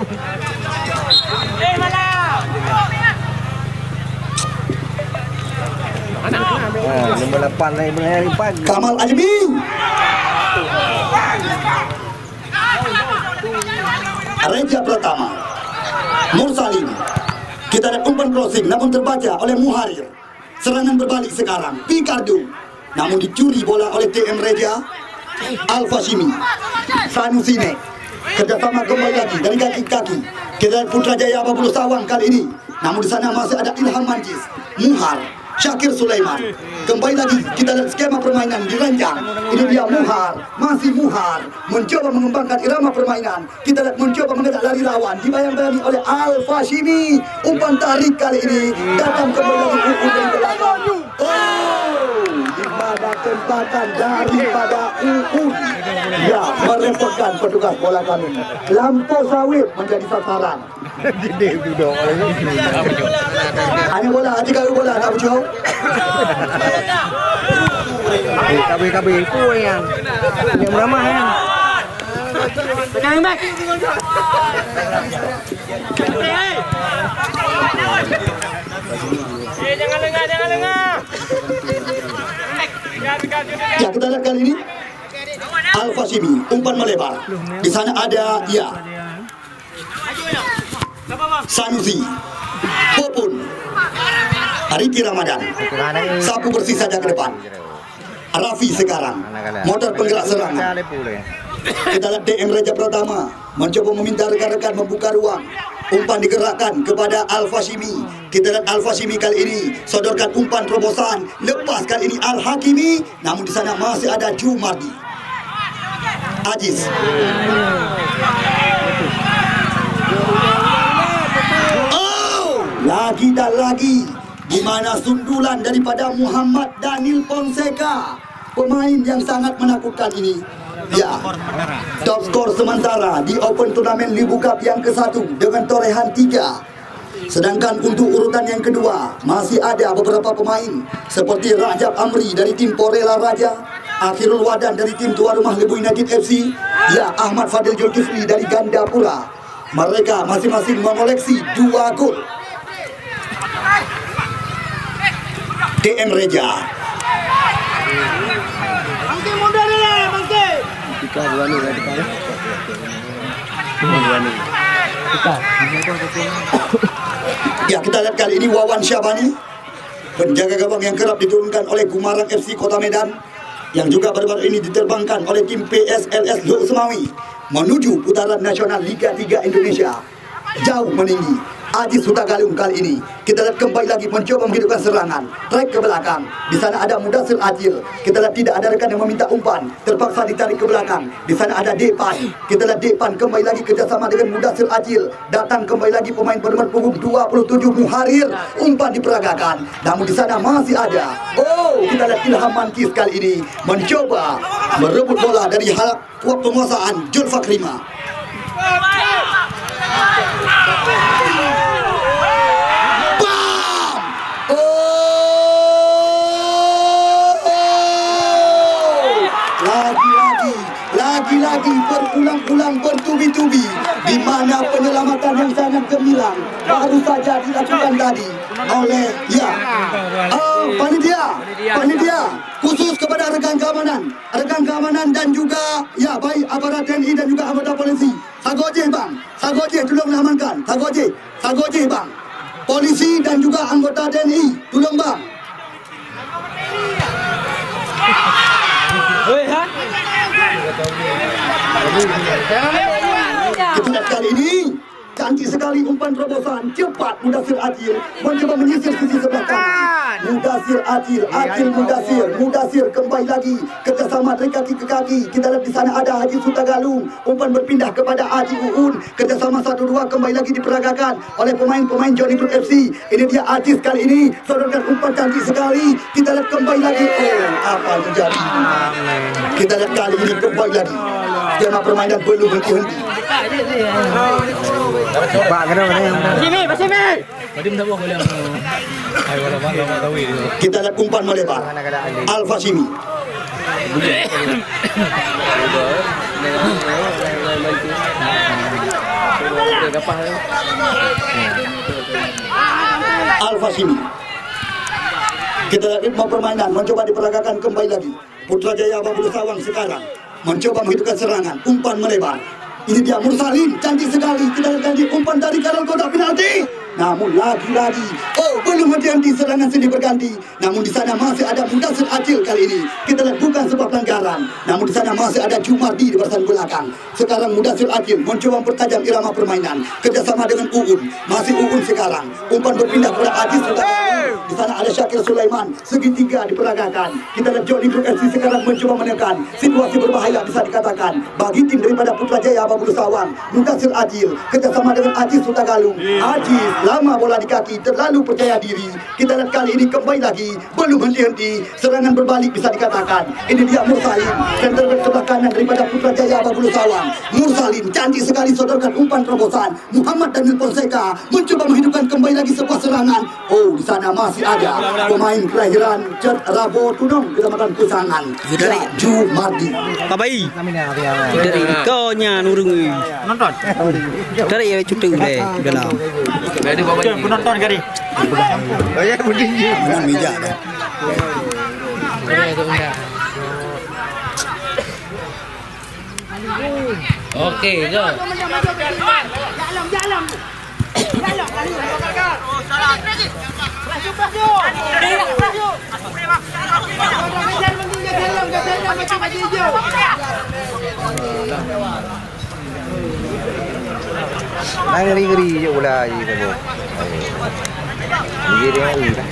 Nombor 8 lagi benar Kamal Ajmi. Reja Pratama. Mursalim. Kita lihat umpan crossing namun terbaca oleh Muharir. Serangan berbalik sekarang. Picardo. Namun dicuri bola oleh TM Reja. Al-Fashimi. Sanusine. Kerjasama kembali lagi dari kaki-kaki. Kita lihat Putrajaya Bablu Sawang kali ini. Namun di sana masih ada Ilham Manjis. Muhar. Syakir Sulaiman. Kembali lagi kita lihat skema permainan dirancang. Ini dia Muhar, masih Muhar mencoba mengembangkan irama permainan. Kita lihat mencoba mengejar lari lawan, dibayang-bayangi oleh Al-Fashimi. Umpan tarik kali ini datang kembali lagi Uun dari belakang. Oh, di mana tempatan daripada Uun. Ya, merepotkan petugas bola kami. Lampu sawit menjadi sasaran. Dia duduk Hanya bola, jika bola tak berjauh. KB itu yang ramah ya. Pegang back. Jangan lengah. Ya, kita lihat kali ini Al-Fashimi, umpan melebar. Di sana ada ya Sanusi, Popun, Riki Ramadan. Sapu bersih saja ke depan. Rafi sekarang, motor penggerak serangan. Kita lihat DM Raja Pratama mencoba meminta rekan-rekan membuka ruang. Umpan digerakkan kepada Al-Fashimi. Kita lihat Al-Fashimi kali ini sodorkan umpan terobosan. Lepas kali ini Al-Hakimi. Namun di sana masih ada Jumardi. Aziz. Oh, lagi dan lagi. Di mana sundulan daripada Muhammad Daniel Fonseca, pemain yang sangat menakutkan ini. Ya, top skor sementara di Open Turnamen Libu Cup yang ke-1 dengan torehan 3. Sedangkan untuk urutan yang kedua masih ada beberapa pemain seperti Rajab Amri dari tim Porela Raja, Akhirul Wadan dari tim tuan rumah Lebu United FC, ya Ahmad Fadil Zulkifli dari Gandapura. Mereka masing-masing mengoleksi 2 gol. DM Reja. Bangke mundur dulu, bangke. Ya, kita lihat kali ini Wawan Syabani, penjaga gawang yang kerap diturunkan oleh Gumarang FC Kota Medan, yang juga baru-baru ini diterbangkan oleh tim PSLS Lok Semawi menuju putaran nasional Liga 3 Indonesia. Jauh meninggi. Aziz Hutagalung kali ini kita lihat kembali lagi mencoba menghidupkan serangan, track ke belakang. Di sana ada Mudasir Adil. Kita lihat tidak ada rekan yang meminta umpan, terpaksa ditarik ke belakang. Di sana ada Depan. Kita lihat Depan kembali lagi kerjasama dengan Mudasir Adil. Datang kembali lagi pemain bernomor punggung 27 Muharir. Umpan diperagakan. Namun di sana masih ada. Oh, kita lihat Ilham Mankis kali ini mencoba merebut bola dari halak kuat penguasaan Jul Fakrima. Lagi-lagi berulang-ulang bertubi-tubi, di mana penyelamatan yang sangat gemilang baru saja dilakukan tadi oleh panitia khusus kepada rekan keamanan dan juga ya baik aparat TNI dan juga anggota polisi. Sagoje tolong amankan. Sagoje bang. Polisi dan juga anggota TNI, tolong bang. Kita kali ini cantik sekali umpan terobosan, cepat Mudasir Adil mencoba menyisir sisi sebelah kanan. Mudasir kembali lagi kerjasama dari kaki ke kaki. Kita lihat di sana ada Haji Sutagalung, umpan berpindah kepada Haji Uun, kerjasama 1-2 kembali lagi diperagakan oleh pemain-pemain Johnny Group FC. Ini dia Aziz kali ini sodorkan umpan cantik sekali. Kita lihat kembali lagi, apa yang terjadi? Kita lihat kali ini kembali lagi skema permainan belum henti-henti. Kita lihat umpan melebar Al-Fashimi. Al-Fashimi. Kita lihat ritme permainan mencoba diperagakan kembali lagi. Putrajaya Babulu Sawang sekarang mencoba menghidupkan serangan, umpan melebar. Ini dia Mursalin, cantik sekali. Kita lihat di umpan dari kanan kotak penalti. Namun lagi-lagi, belum henti-henti serangan sini berganti. Namun di sana masih ada Mudasir Adil kali ini. Kita lihat bukan sebuah pelanggaran. Namun di sana masih ada Jumardi di barisan belakang. Sekarang Mudasir Adil mencoba mempertajam irama permainan. Kerjasama dengan Uun. Masih Uun sekarang. Umpan berpindah kepada Aziz. Di sana ada Syakir Sulaiman. Segitiga diperagakan. Kita lihat Johnny Group FC sekarang mencoba menekan. Situasi berbahaya bisa dikatakan bagi tim daripada Putrajaya Babulu Sawang. Mudasir Adil kerjasama dengan Aziz Sutagalung. Aziz lama bola di kaki, terlalu percaya diri. Kita lihat kali ini kembali lagi belum henti-henti, serangan berbalik bisa dikatakan. Ini dia Mursalin, center back sebelah kanan daripada Putrajaya Babulu Sawang. Mursalin cantik sekali sodorkan umpan terobosan. Muhammad Daniel Fonseca mencoba menghidupkan kembali lagi sebuah serangan. Di sana masih ada pemain kelahiran Rabo Tunong, Kecamatan Kusangan, Jumardi. Pabai. Dari kau nya nurung. Nonton. Dari ya cuti deh, udah lah. Penonton kali. Oh ya, begini. Dengan meja. Okey, go. Nang ngeri-ngeri je pula je tu. Ngeri dah.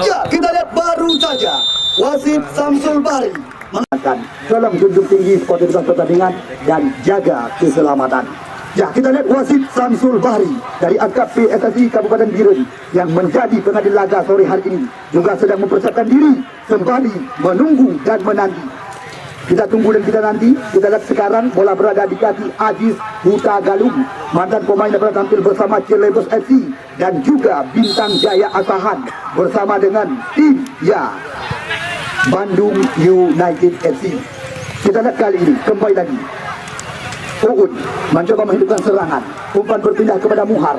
Ya, kita lihat baru saja wasit Samsul Bahri mengatakan dalam junjung tinggi sportivitas pertandingan dan jaga keselamatan. Ya, kita lihat wasit Samsul Bahri dari AKP PSSI Kabupaten Biren yang menjadi pengadil laga sore hari ini juga sedang mempersiapkan diri kembali menunggu dan menanti. Kita tunggu dan kita nanti. Kita lihat sekarang bola berada di kaki Aziz Huta Galung, mantan pemain yang pernah tampil bersama Cilebos FC dan juga Bintang Jaya Asahan bersama dengan tim Bandung United FC. Kita lihat kali ini kembali lagi Uun mencoba menghidupkan serangan, umpan berpindah kepada Muhar.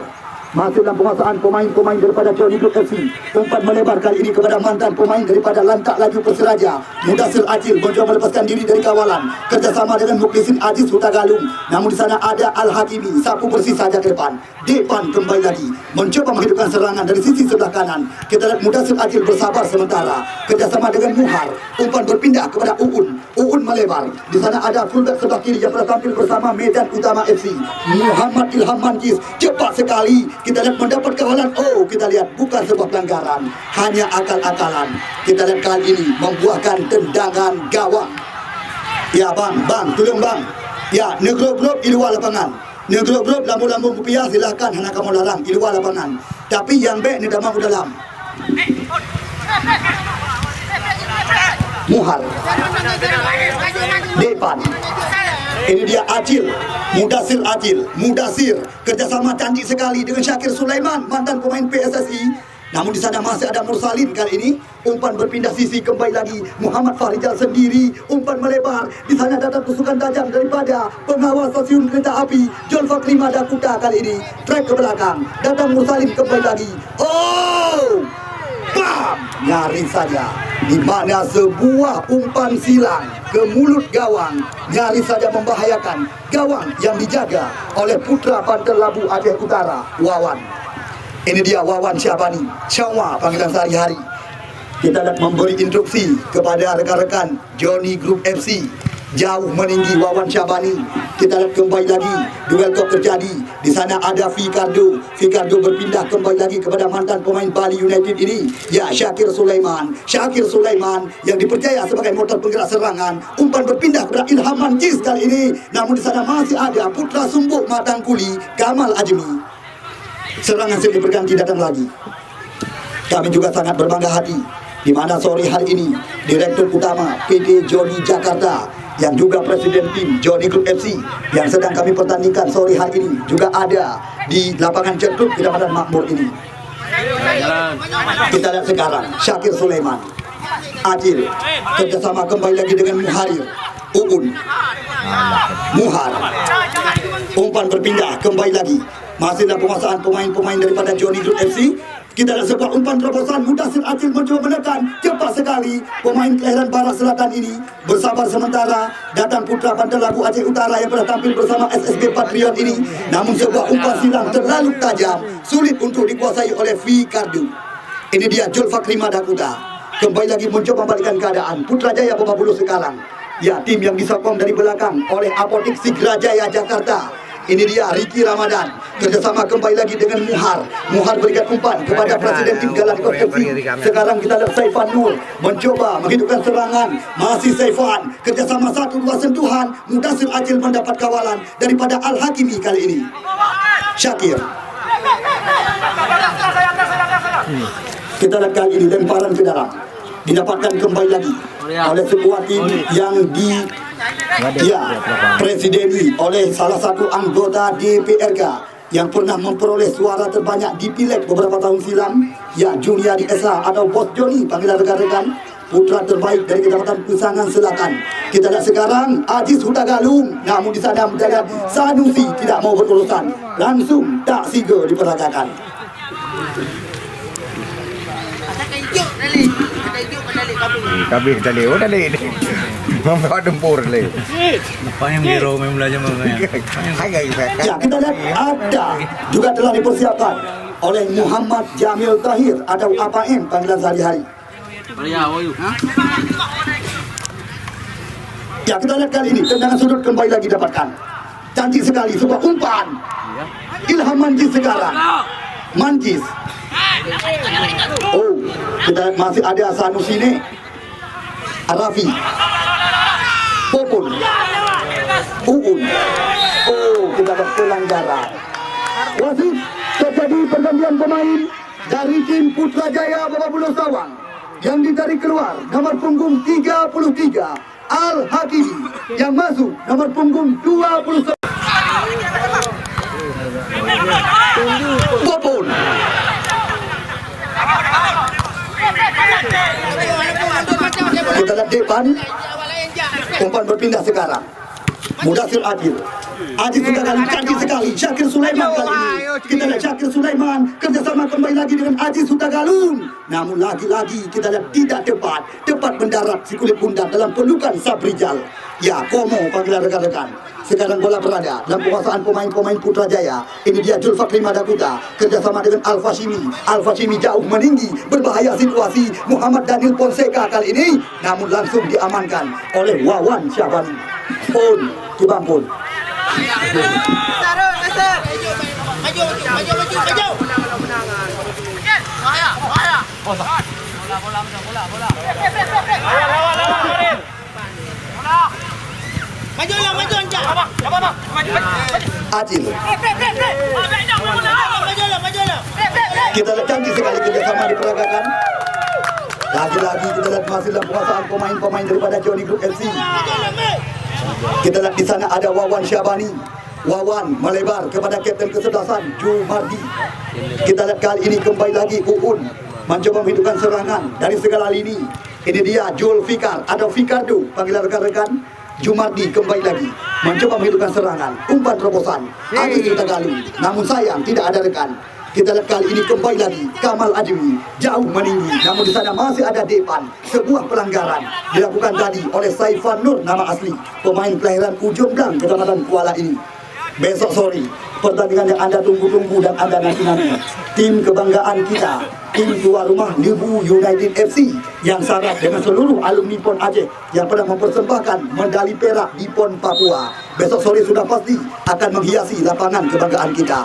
Masuk dalam penguasaan pemain-pemain daripada Johnny Group FC. Umpan melebar kali ini kepada mantan pemain daripada Lantak Laju Persiraja, Mudasir Acil mencoba melepaskan diri dari kawalan kerjasama dengan Muklisin Aziz Huta Galung. Namun di sana ada Al-Hakimi, sapu bersih saja ke depan. Depan kembali lagi mencoba menghidupkan serangan dari sisi sebelah kanan. Kita lihat Mudasir Acil bersabar sementara kerjasama dengan Muhar. Umpan berpindah kepada Uun. Uun melebar. Di sana ada fullback sebelah kiri yang pernah tampil bersama Medan Utama FC, Muhammad Ilham Manjis. Cepat sekali kita lihat mendapat kawalan. Oh, kita lihat bukan sebuah pelanggaran, hanya akal-akalan. Kita lihat kali ini membuahkan tendangan gawang. Ya bang, tolong bang. Ya, negro-bro di luar lapangan. Negro-bro lambu-lambu rupiah silahkan hendak kamu larang di luar lapangan. Tapi yang baik ni dah mahu dalam. Muhar. Depan. Ini dia Acil, Mudasir kerjasama cantik sekali dengan Syakir Sulaiman, mantan pemain PSSI. Namun di sana masih ada Mursalin kali ini. Umpan berpindah sisi kembali lagi Muhammad Farijal sendiri. Umpan melebar. Di sana datang tusukan tajam daripada pengawal stasiun kereta api John Fakri Madakuta kali ini. Track ke belakang. Datang Mursalin kembali lagi. Oh! Bam! Nyaris saja. Di mana sebuah umpan silang ke mulut gawang nyaris saja membahayakan gawang yang dijaga oleh putra Pantai Labu Aceh Utara, Wawan. Ini dia Wawan Syabani, Syawa panggilan sehari-hari. Kita lihat memberi instruksi kepada rekan-rekan Johnny Group FC. Jauh meninggi Wawan Syabani. Kita lihat kembali lagi duel kok terjadi. Di sana ada Fikardo berpindah kembali lagi kepada mantan pemain Bali United ini. Ya, Syakir Sulaiman yang dipercaya sebagai motor penggerak serangan. Umpan berpindah kepada Ilham Manjis kali ini. Namun di sana masih ada putra Sumbuk Matangkuli, Kamal Ajmi. Serangan silih berganti datang lagi. Kami juga sangat berbangga hati di mana sore hari ini Direktur Utama PT Johnny Jakarta yang juga Presiden tim Johnny Group FC yang sedang kami pertandingkan sore hari ini juga ada di lapangan Cetruk Kecamatan Makmur ini. Kita lihat sekarang Syakir Sulaiman, Acil kerjasama kembali lagi dengan Muharir, Uun, Muhar. Umpan berpindah kembali lagi. Masih dalam penguasaan pemain-pemain daripada Johnny Group FC. Kita lihat sebuah umpan terobosan. Mudasir Acil mencoba menekan. Cepat sekali pemain kelahiran Barat Selatan ini bersabar sementara. Datang putra Pantai Labu Aceh Utara yang pernah tampil bersama SSB Patriot ini. Namun sebuah umpan silang terlalu tajam, sulit untuk dikuasai oleh Fikardo. Ini dia Jul Fakri Madakuta. Kembali lagi mencoba membalikkan keadaan. Putrajaya Pemabulu sekarang. Ya, tim yang disokong dari belakang oleh Apotik Sigrajaya Jakarta. Ini dia Ricky Ramadan kerjasama kembali lagi dengan Muhar berikan umpan kepada Presiden tim Galaktikos FC. Sekarang kita lihat Saifan Nur mencoba menghidupkan serangan. Masih Saifan kerjasama 1-2 sentuhan. Mudasir Acil mendapat kawalan daripada Al-Hakimi kali ini. Syakir. Kita lihat kali ini lemparan ke dalam didapatkan kembali lagi oleh sebuah tim yang presideni oleh salah satu anggota DPRK yang pernah memperoleh suara terbanyak di Pileg beberapa tahun silam. Ya, Juniadi Esa atau Bos Joni panggilan rekan-rekan, putra terbaik dari Kecamatan Pisangan Selatan. Kita lihat sekarang Aziz Huta Galung. Namun di sana mendadak Sanusi tidak mau berurusan, langsung tak siga diperagakan. Kabeh tadi, oh tadi. Membawa dempur le. Apa yang hero main belajar mengenai? Ya, kita lihat ada juga telah dipersiapkan oleh Muhammad Jamil Tahir atau APM panggilan sehari-hari. Ya, kita lihat kali ini tendangan sudut kembali lagi dapatkan. Cantik sekali sebuah umpan. Ilham Manjis sekarang. Manjis. Oh, kita lihat masih ada Sanusi ini. Arafi. Popon. Uun. Oh, kita lihat pelanggaran. Wasit, terjadi pergantian pemain dari tim Putrajaya Bababulu Sawang yang ditarik keluar nomor punggung 33 Al Hakimi yang masuk nomor punggung 21 Popon. Kita lihat depan, umpan berpindah sekarang. Mudasir Adil. Adil sudah kali cantik sekali. Syakir Sulaiman kali ini. Kita lihat Syakir Sulaiman kerjasama kembali lagi dengan Aziz Sutagalung. Namun lagi-lagi kita lihat tidak tepat mendarat si kulit bundar dalam pelukan Sabrijal. Ya, Komo panggilan rekan-rekan. Sekarang bola berada dalam penguasaan pemain-pemain Putrajaya. Ini dia Julfakri Madakuta kerjasama dengan Al Fashimi. Al Fashimi jauh meninggi, berbahaya situasi. Muhammad Daniel Fonseca kali ini, namun langsung diamankan oleh Wawan Syahbani. Pun, Kibang pun. Acil. Kita lihat cantik sekali kerjasama diperagakan. Lagi-lagi kita lihat masih dalam penguasaan pemain-pemain daripada Johnny Group FC. Kita lihat di sana ada Wawan Syahbani. Wawan melebar kepada kapten kesebelasan Jumardi. Kita lihat kali ini kembali lagi Uun mencoba menghidupkan serangan dari segala lini. Ini dia Jul Fikar atau Fikardo panggilan rekan-rekan. Jumardi kembali lagi mencoba menghidupkan serangan. Umpan terobosan Aziz Sutagalung, namun sayang tidak ada rekan. Kita lihat kali ini kembali lagi Kamal Adwi jauh meninggi, namun di sana masih ada Depan. Sebuah pelanggaran dilakukan tadi oleh Saifan Nur, nama asli pemain kelahiran Ujung Blang, Kecamatan Kuala ini. Besok sore pertandingan yang Anda tunggu-tunggu dan Anda nanti-nanti. Tim kebanggaan kita, tim tuan rumah Nibu United FC yang syarat dengan seluruh alumni PON Aceh yang pernah mempersembahkan medali perak di PON Papua. Besok sore sudah pasti akan menghiasi lapangan kebanggaan kita.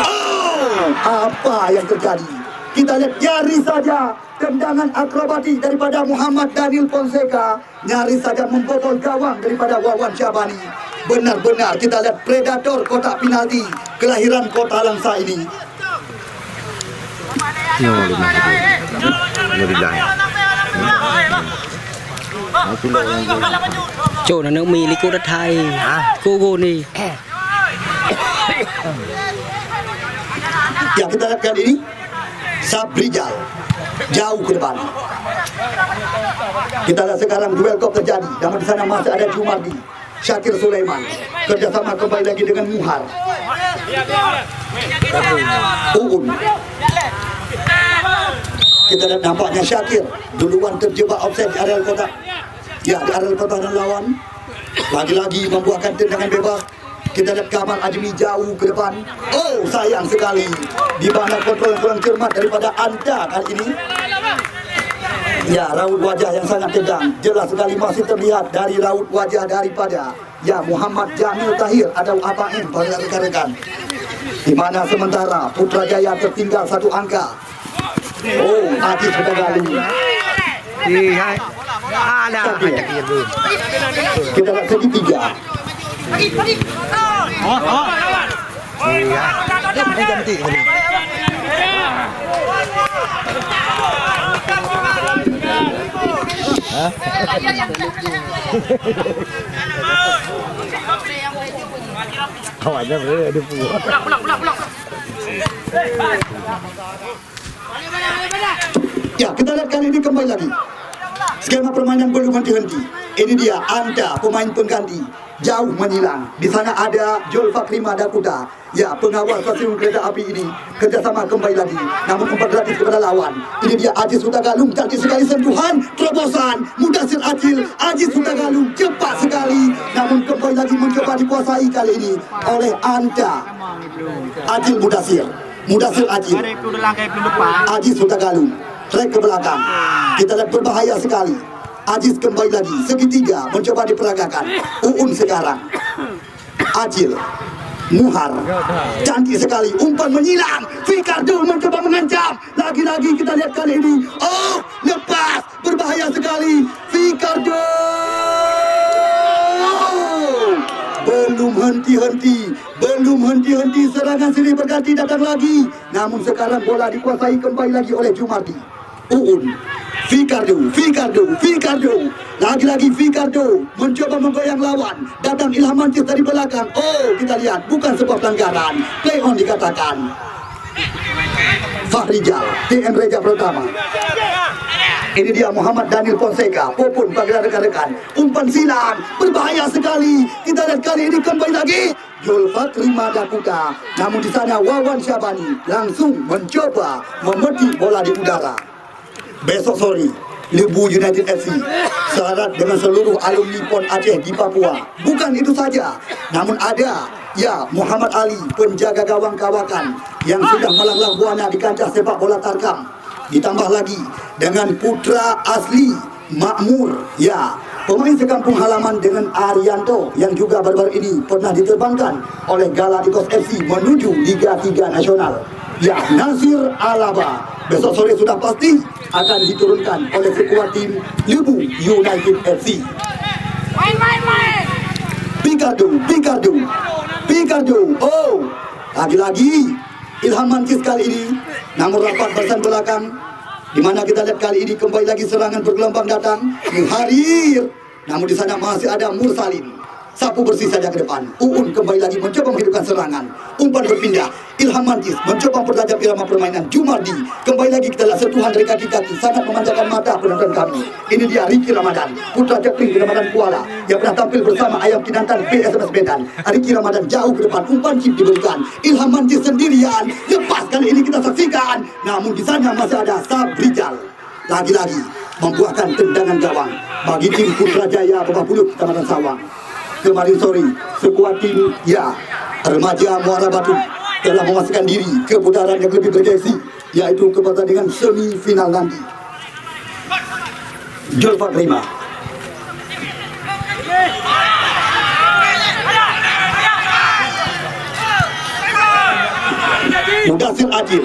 Oh, apa yang terjadi? Kita lihat nyaris saja tendangan akrobatik daripada Muhammad Daniel Fonseca, nyaris saja membobol gawang daripada Wawan Syahbani. Benar-benar kita lihat predator kotak penalti kelahiran Kota Langsa ini. Chỗ là nước mì lý cô đất Thái. Cô gô này. Ya, kita lihat kali ini Sabrijal jauh ke depan. Kita lihat sekarang duel kop terjadi. Namun di sana masih ada Jumardi, Syakir Sulaiman kerjasama kembali lagi dengan Muhar. Uun. Kita lihat nampaknya Syakir duluan terjebak offside di areal kotak. Ya, di areal kotak dan lawan lagi-lagi membuahkan tendangan bebas. Kita lihat Kamal Ajmi jauh ke depan. Oh, sayang sekali di mana kontrol yang kurang cermat daripada Anta kali ini. Ya, raut wajah yang sangat tegang jelas sekali masih terlihat dari raut wajah daripada ya Muhammad Jamil Tahir atau APM pada rekan-rekan. Di mana sementara Putrajaya tertinggal 1 angka. Oh, Aziz Sutagalung. Kita lihat segitiga. Kawannya boleh ada puas. Ya, kita lihat kali ini kembali lagi. Skema permainan belum henti-henti. Ini dia Anda pemain pengganti jauh menyilang. Di sana ada Julfakri Madakuta. Ya, pengawal stasiun kereta api ini kerjasama kembali lagi. Namun umpan gratis kepada lawan. Ini dia Aziz Hutagalung, cantik sekali sentuhan, terobosan, Mudasir Acil, Aziz Hutagalung cepat sekali. Namun kembali lagi mencoba dikuasai kali ini oleh Anda Acil Mudasir. Mudasir Acil. Aziz Hutagalung trek ke belakang. Kita lihat berbahaya sekali. Aziz kembali lagi, segitiga mencoba diperagakan. Uun sekarang Acil, Muhar, cantik sekali, umpan menyilang. Fikardo mencoba mengancam. Lagi-lagi kita lihat kali ini. Oh, lepas, berbahaya sekali. Fikardo belum henti-henti serangan silih berganti datang lagi. Namun sekarang bola dikuasai kembali lagi oleh Jumardi. Uun, Fikardo. Lagi-lagi Fikardo mencoba menggoyang lawan. Datang Ilham Mancis dari belakang. Oh, kita lihat bukan sebuah pelanggaran. Play on dikatakan. Fahrijal, TM Reja pertama. Ini dia Muhammad Daniel Fonseca. Popon panggilan rekan-rekan. Umpan silang, berbahaya sekali. Kita lihat kali ini kembali lagi Julfakri Madakuta. Namun di sana Wawan Syabani langsung mencoba memetik bola di udara. Besok sore Lebu United FC syarat dengan seluruh alumni PON Aceh di Papua. Bukan itu saja, namun ada ya Muhammad Ali, penjaga gawang kawakan yang sudah melanglang buana di kancah sepak bola Tarkam. Ditambah lagi dengan putra asli Makmur, ya pemain sekampung halaman dengan Arianto yang juga baru-baru ini pernah diterbangkan oleh Galacticos FC menuju Liga 3 Nasional. Ya, Nasir Alaba besok sore sudah pasti akan diturunkan oleh sekuat tim Lebu United FC. Picardo. Oh, lagi-lagi Ilham Mancis kali ini. Namun rapat barisan belakang, di mana kita lihat kali ini kembali lagi serangan bergelombang datang. Muharir. Namun di sana masih ada Mursalin. Sapu bersih saja ke depan. Uun kembali lagi mencoba menghidupkan serangan. Umpan berpindah. Ilham Mancis mencoba mempertajam irama permainan. Jumardi kembali lagi kita lihat sentuhan dari kaki-kaki sangat memanjakan mata penonton kami. Ini dia Ricky Ramadan, putra Jepri Ramadan Kuala yang pernah tampil bersama Ayam Kinantan PSMS Medan. Ricky Ramadan jauh ke depan, umpan chip diberikan. Ilham Mancis sendirian, lepas kali ini kita saksikan. Namun di sana masih ada Sabrijal. Lagi-lagi membuahkan tendangan gawang bagi tim Putrajaya Babak Buluk Kecamatan Sawang. Kemarin sore sekuat tim ya remaja Muara Batu telah memasukkan diri ke putaran yang lebih bergengsi, yaitu ke pertandingan semifinal nanti. Julfakri Mudasir Acil,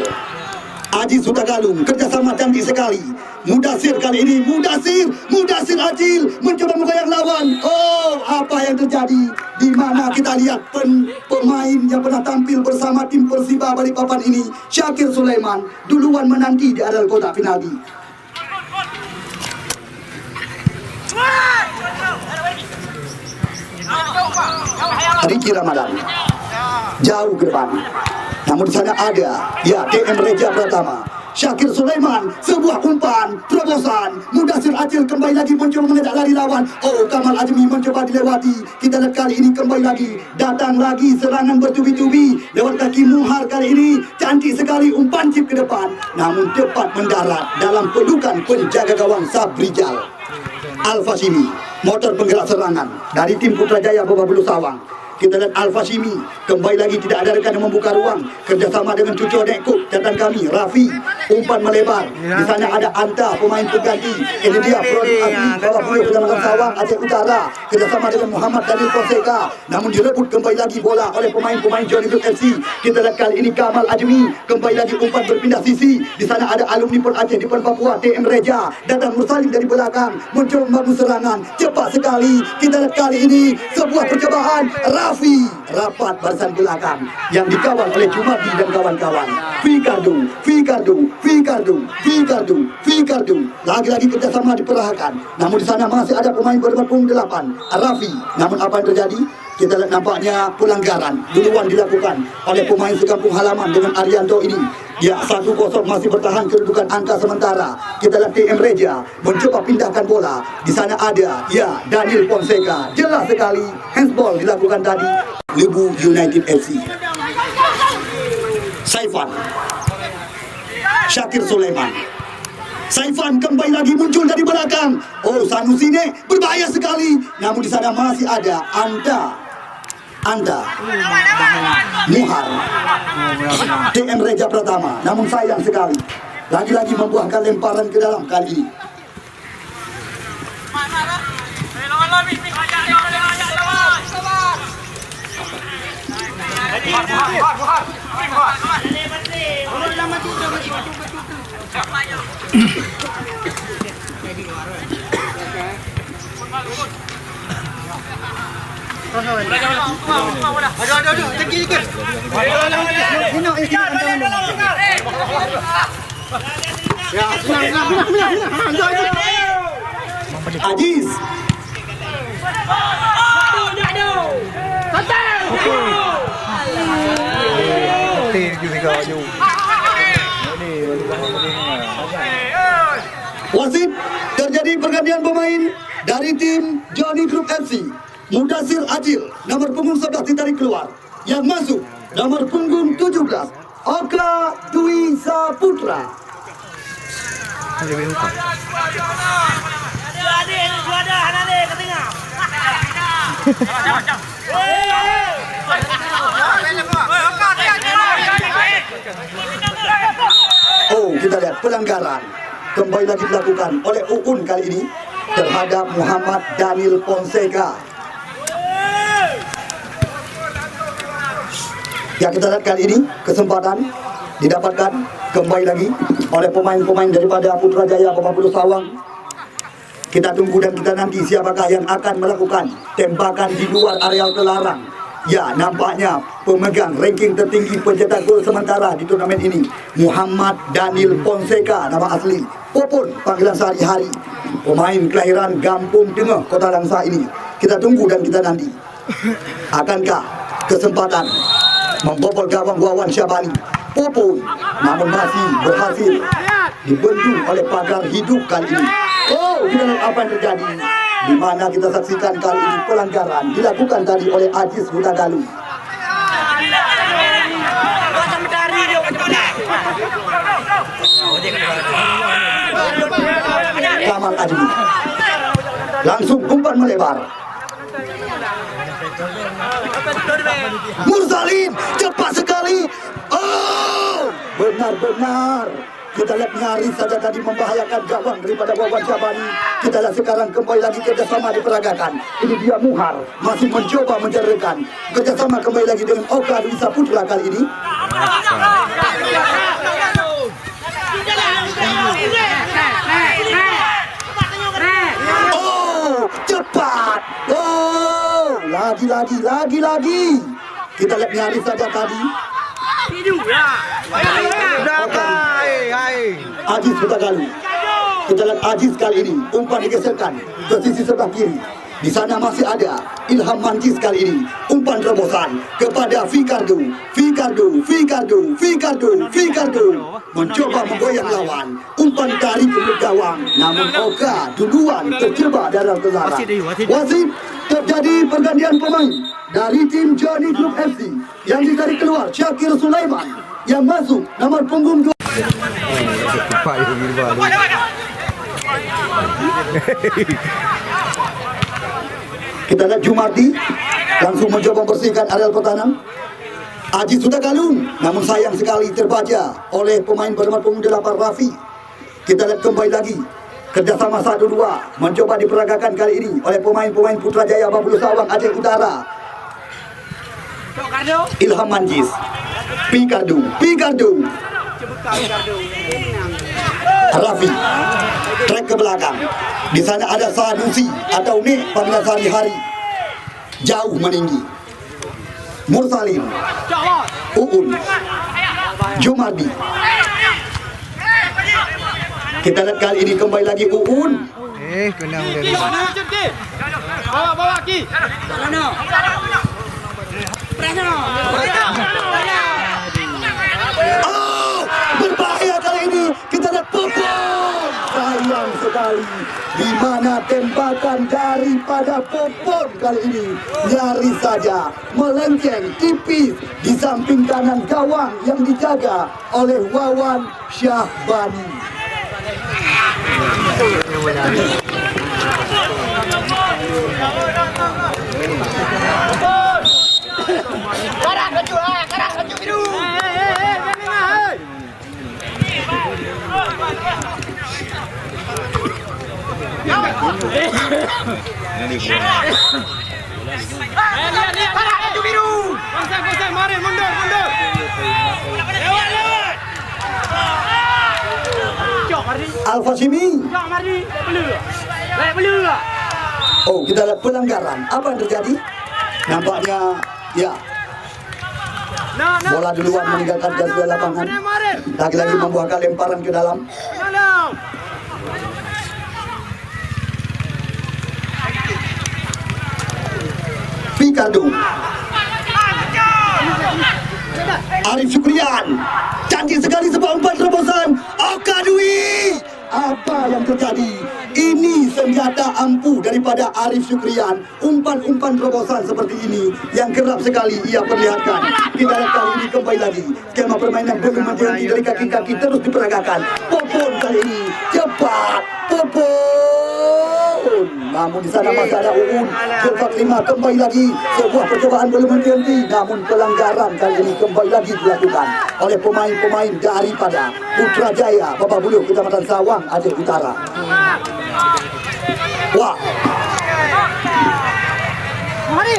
Aziz Hutagalung kerjasama cantik sekali. Mudasir kali ini, Mudasir Acil mencoba menggoyang lawan. Oh, apa yang terjadi? Di mana kita lihat pemain yang pernah tampil bersama tim Persiba Balikpapan ini, Syakir Sulaiman, duluan menanti di area kotak penalti. Ricky Ramadan jauh ke depan. Namun di sana ada ya TM Reja pertama. Syakir Sulaiman, sebuah umpan, terobosan. Mudasir Acil kembali lagi mencoba mengedak lari lawan. Oh, Kamal Azmi mencoba dilewati. Kita lihat kali ini kembali lagi. Datang lagi serangan bertubi-tubi. Lewat kaki Muhar kali ini. Cantik sekali umpan chip ke depan. Namun tepat mendarat dalam pelukan penjaga gawang Sabrijal. Al-Fashimi, motor penggerak serangan dari tim Putrajaya Babak Buluk Sawang. Kita lihat Al-Fashimi kembali lagi tidak ada rekan yang membuka ruang. Kerjasama dengan Cucu Nekuk, catatan kami Rafi, umpan melebar. Di sana ada Anta, pemain pengganti. Ini dia produk asli Babak Buluk Kecamatan Sawang Aceh Utara, kerjasama dengan Muhammad Daniel Fonseca. Namun direbut kembali lagi bola oleh pemain-pemain Johnny Blue FC. Kita lihat kali ini Kamal Azmi kembali lagi umpan berpindah sisi. Di sana ada alumni PON Aceh di PON Papua, TM Reja. Datang Mursalin dari belakang mencoba membangun serangan cepat sekali. Kita lihat kali ini sebuah percobaan. Rafi rapat barisan belakang yang dikawal oleh Jumardi dan kawan-kawan. Fikardo. Lagi-lagi kerjasama diperahkan. Namun di sana masih ada pemain bernomor punggung 8, Rafi. Namun apa yang terjadi? kita lihat nampaknya pelanggaran duluan dilakukan oleh pemain sekampung halaman dengan Arianto ini. Ya, 1-0 masih bertahan kedudukan angka sementara. Kita lihat TM Reja mencoba pindahkan bola. Di sana ada, ya, Daniel Fonseca. Jelas sekali handsball dilakukan tadi. Lebu United FC. Saifan. Syakir Sulaiman. Saifan kembali lagi muncul dari belakang. Oh, Sanusi ini berbahaya sekali. Namun di sana masih ada Anda Muhar TM Reja Pratama. Namun sayang sekali, lagi-lagi membuahkan lemparan ke dalam kali ini. Aziz. Wasit, terjadi pergantian pemain dari tim Johnny Group FC. Mudasir Ajil, nomor punggung 11 ditarik keluar. Yang masuk, nomor punggung 17, Oka Dwi Saputra. Oh, kita lihat pelanggaran kembali lagi dilakukan oleh Uun kali ini terhadap Muhammad Daniel Fonseca. Ya, kita lihat kali ini kesempatan didapatkan kembali lagi oleh pemain-pemain daripada Putrajaya Bawabulu Sawang. Kita tunggu dan kita nanti siapakah yang akan melakukan tembakan di luar areal terlarang. Ya, nampaknya pemegang ranking tertinggi pencetak gol sementara di turnamen ini, Muhammad Daniel Fonseca, nama asli Popon panggilan sehari-hari, pemain kelahiran Gampung Tengah, Kota Langsa ini. Kita tunggu dan kita nanti, akankah kesempatan membobol gawang Wawan Syabani Popon, namun masih berhasil dibendung oleh pagar hidup kali ini. Oh, kita lihat apa yang terjadi, di mana kita saksikan kali ini pelanggaran dilakukan tadi oleh Aziz Hutagalu. Kamal Adli langsung umpan melebar. Mursalin cepat sekali. Oh, benar-benar kita lihat nyaris saja tadi membahayakan gawang daripada Wawan Syabani. Kita lihat sekarang kembali lagi kerjasama diperagakan. Ini dia Muhar masih mencoba mencarikan kerjasama kembali lagi dengan Oka Dwi Saputra kali ini. Oh, cepat. Oh, lagi. Kita lihat nyaris saja tadi. Aziz Hutagalu. Kita lihat Aziz kali ini umpan digeserkan ke sisi sebelah kiri. Di sana masih ada Ilham Mancis kali ini. Umpan terobosan kepada Fikardo. Mencoba menggoyang lawan. Umpan tarik ke gawang. Namun Oka duluan terjebak dalam kezaran. Wasit, terjadi pergantian pemain dari tim Johnny Group FC. Yang ditarik keluar Syakir Sulaiman. Yang masuk nomor punggung 2. Kita lihat Jumardi langsung mencoba membersihkan areal pertahanan. Aziz Hutagalu, namun sayang sekali terbaca oleh pemain bernomor punggung 8 Rafi. Kita lihat kembali lagi kerjasama 1-2 mencoba diperagakan kali ini oleh pemain-pemain Putrajaya Bawabulu Sawang Aceh Utara. Ilham Mancis, Pikardo. Rafi trek ke belakang. Di sana ada Sanusi atau Nek panggilan sehari-hari, jauh meninggi. Mursalin, Uun, Jumardi. Kita lihat kali ini kembali lagi Uun. Bawa Ki. Oh, berbahaya kali ini. Kita lihat Popon. Sayang sekali. Di mana tembakan daripada Popon kali ini nyaris saja melenceng tipis di samping kanan gawang yang dijaga oleh Wawan Syahbani. Karang baju biru. Lihat. Karang baju biru. Konsep, mari mundur. Lewat. Al-Fashimi. Belum. Oh, kita lihat pelanggaran. Apa yang terjadi? Nampaknya, ya, bola duluan meninggalkan garis lapangan. Lagi-lagi membuahkan lemparan ke dalam. Picardo. Arif Syukrian. Cantik sekali sebuah umpan terobosan. Okadui. Apa yang terjadi? Ini senjata ampuh daripada Arif Syukrian. Umpan-umpan terobosan seperti ini yang kerap sekali ia perlihatkan. Kita lihat kali ini kembali lagi. Skema permainan belum berhenti dari kaki-kaki terus diperagakan. Popon kali ini cepat. Popon. Namun di sana masih ada Uun. Zulfakrima kembali lagi. Sebuah percobaan belum berhenti. Namun pelanggaran kali ini kembali lagi dilakukan oleh pemain-pemain daripada Putrajaya Babak Buluh Kecamatan Sawang, Aceh Utara. Wah. Mari.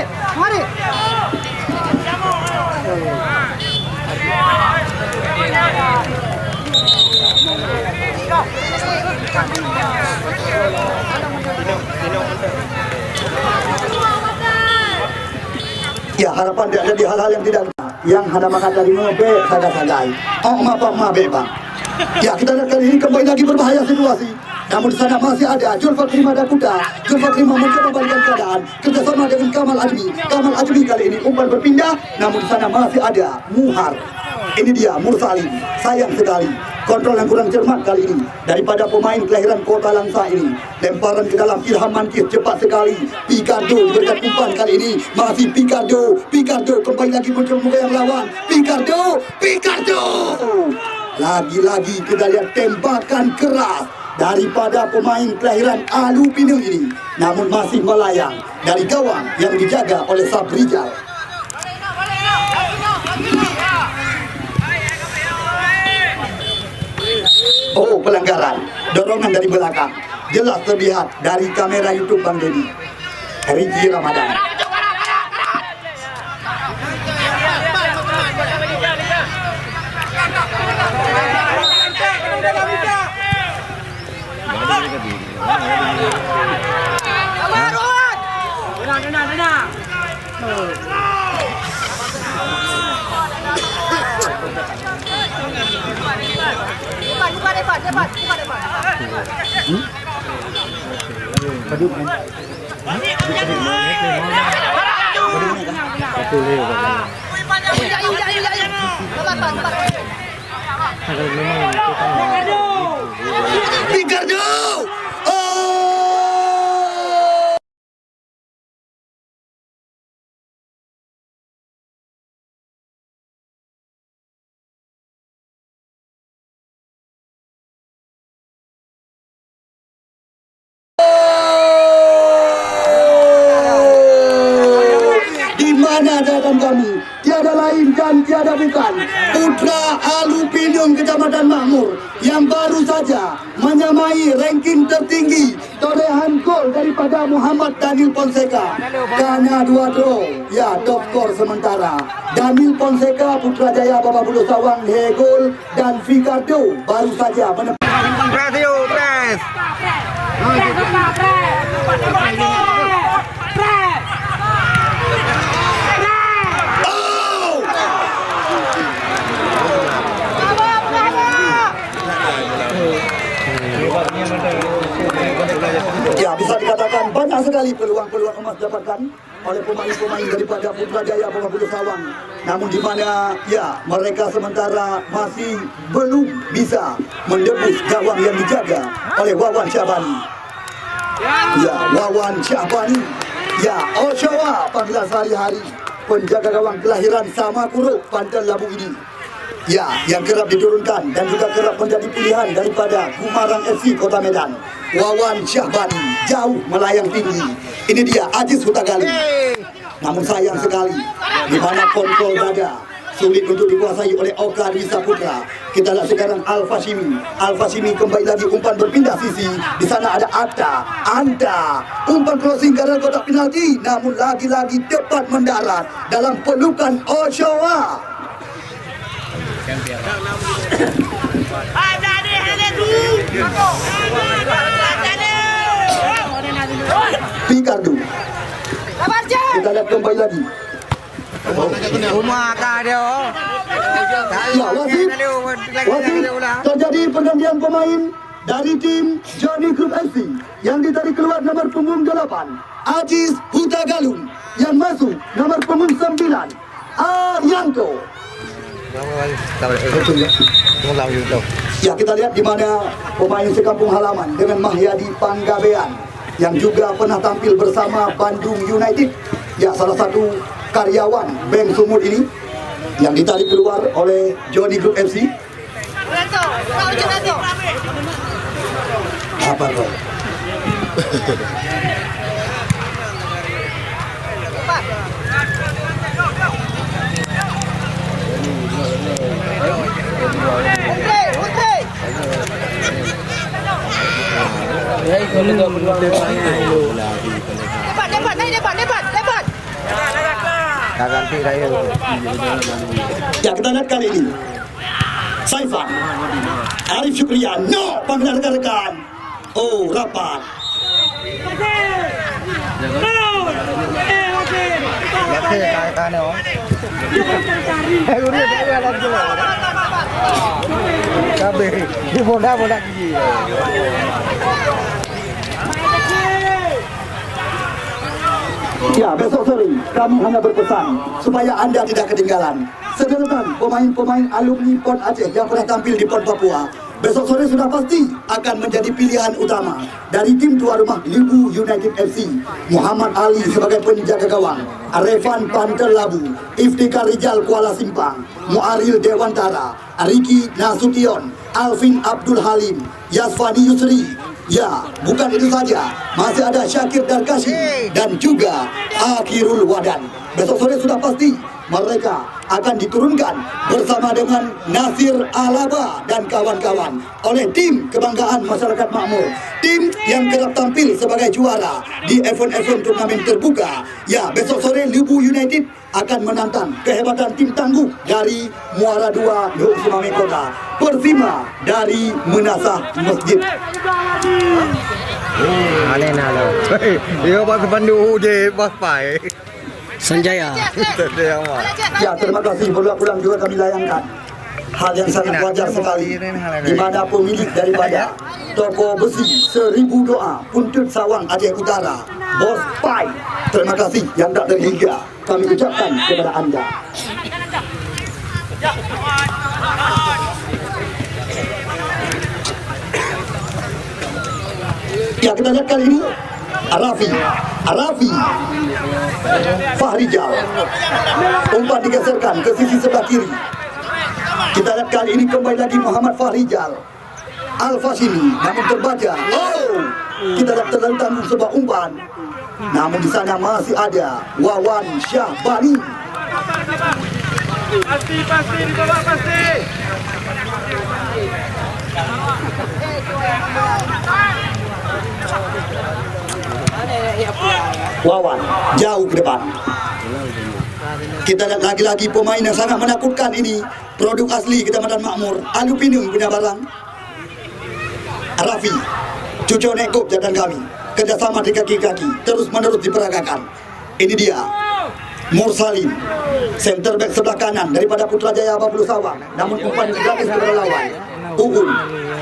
Ya, harapan tidak ada di hal-hal yang tidak yang hanya makan dari ngebe sagai-sagai. Oh, maaf bang. Ya, kita lihat kali ini kembali lagi berbahaya situasi. Namun di sana masih ada Zulfakrima Dakuda. Zulfakrima mencoba balikan keadaan kerjasama dengan Kamal Ajmi. Kamal Ajmi kali ini umpan berpindah. Namun di sana masih ada Muhar. Ini dia Mursalim. Sayang sekali kontrol yang kurang cermat kali ini daripada pemain kelahiran Kota Langsa ini. Lemparan ke dalam Ilham Mankis cepat sekali. Picardo diberikan umpan kali ini. Masih Picardo kembali lagi muncul muka yang lawan. Picardo. Lagi-lagi kita lihat tembakan keras daripada pemain kelahiran Alu Pinung ini. Namun masih melayang dari gawang yang dijaga oleh Sabrijal. Oh, pelanggaran. Dorongan dari belakang. Jelas terlihat dari kamera YouTube Bang Dedi. Riki Ramadan. Picardo. Datang kami tiada lain dan tiada bukan putra Alupinium Kecamatan Makmur yang baru saja menyamai ranking tertinggi torehan gol daripada Muhammad Daniel Fonseca karena 2 draw. Ya, top skor sementara Daniel Fonseca Putrajaya Babak Buluh Sawang gol dan Picardo baru saja Press. Ya, bisa dikatakan banyak sekali sekali peluang-peluang emas dapatkan oleh pemain-pemain daripada Putrajaya Pemabulu Sawang. Namun di mana ya mereka sementara masih belum bisa mendebus gawang yang dijaga oleh Wawan Syahbani. Ya, Wawan Syahbani. Ya, Oshawa panggilan sehari-hari. Penjaga gawang kelahiran Samakuro, Pantai Labu ini. Ya, yang kerap diturunkan dan juga kerap menjadi pilihan daripada Gumarang FC Kota Medan. Wawan Syahbani jauh melayang tinggi. Ini dia Aziz Hutagali. Namun sayang sekali di mana kontrol dada sulit untuk dikuasai oleh Oka Dwi Saputra. Kita lihat sekarang Al-Fashimi. Al-Fashimi kembali lagi umpan berpindah sisi. Di sana ada Anta. Umpan crossing ke arah kotak penalti. Namun lagi-lagi tepat mendarat dalam pelukan Oshawa. Picardo. Kita lihat kembali lagi. Rumah kah dia? Ya, wasit terjadi pergantian pemain dari tim Johnny Group FC yang ditarik keluar nomor punggung 8 Aziz Hutagalung, yang masuk nomor punggung 9 Arianto. Ya, kita lihat di mana pemain sekampung halaman dengan Mahyadi Panggabean yang juga pernah tampil bersama Bandung United. Ya, salah satu karyawan Bank Sumut ini yang ditarik keluar oleh Johnny Group FC. Apa kau? Lebat. Dah ganti raya. Ya, kita lihat kali ini Saifan Arif Syukrian. No, panggilan rekan-rekan. Oh, rapat. Yakin kan dia? Aku dia tak ada tu. Kabeh, di bodak gigi. Ya, besok sore kami hanya berpesan supaya Anda tidak ketinggalan sederetan pemain-pemain alumni PON Aceh yang pernah tampil di PON Papua. Besok sore sudah pasti akan menjadi pilihan utama dari tim tuan rumah Libu United FC. Muhammad Ali sebagai penjaga gawang, Revan Pantel Labu, Iftikar Rijal Kuala Simpang, Muaril Dewantara, Riki Nasution, Alvin Abdul Halim, Yasfani Yusri. Ya, bukan itu saja, masih ada Syakir Darkashi dan juga Akhirul Wadan. Besok sore sudah pasti mereka akan diturunkan bersama dengan Nasir Alaba dan kawan-kawan oleh tim kebanggaan masyarakat makmur, tim yang kerap tampil sebagai juara di event-event turnamen terbuka. Ya, besok sore Libu United akan menantang kehebatan tim tangguh dari Muara 2 Luk Sumame Kota, Persima dari Menasah Masjid. Aneh nak lo. Dia buat sepandu je, bos pai. Sanjaya. Ya, terima kasih. Berulang-ulang juga kami layangkan hal yang sangat wajar sekali, di mana pemilik daripada toko besi 1000 doa Puntut Sawang Aceh Utara, Bos Pai, terima kasih yang tak terhingga kami ucapkan kepada anda. Ya, kita lihat kali ini Arafi Fahrijal, umpan digeserkan ke sisi sebelah kiri. Kita lihat kali ini kembali lagi Muhammad Fahrijal, Al-Fashimi, namun terbaca. Oh, kita lihat terlentang sebuah umpan, namun di sana masih ada Wawan Syahbani. Pasti dibawa pasti. Wawan jauh ke depan. Kita lihat lagi-lagi pemain yang sangat menakutkan ini, produk asli Kecamatan Makmur, aluminium punya barang. Rafi, cucu nekop jatan kami, kerjasama di kaki-kaki terus menerus diperagakan. Ini dia Mursalim, center back sebelah kanan daripada Putrajaya Bablu Sawang, namun umpan gratis kepada lawan. Uun,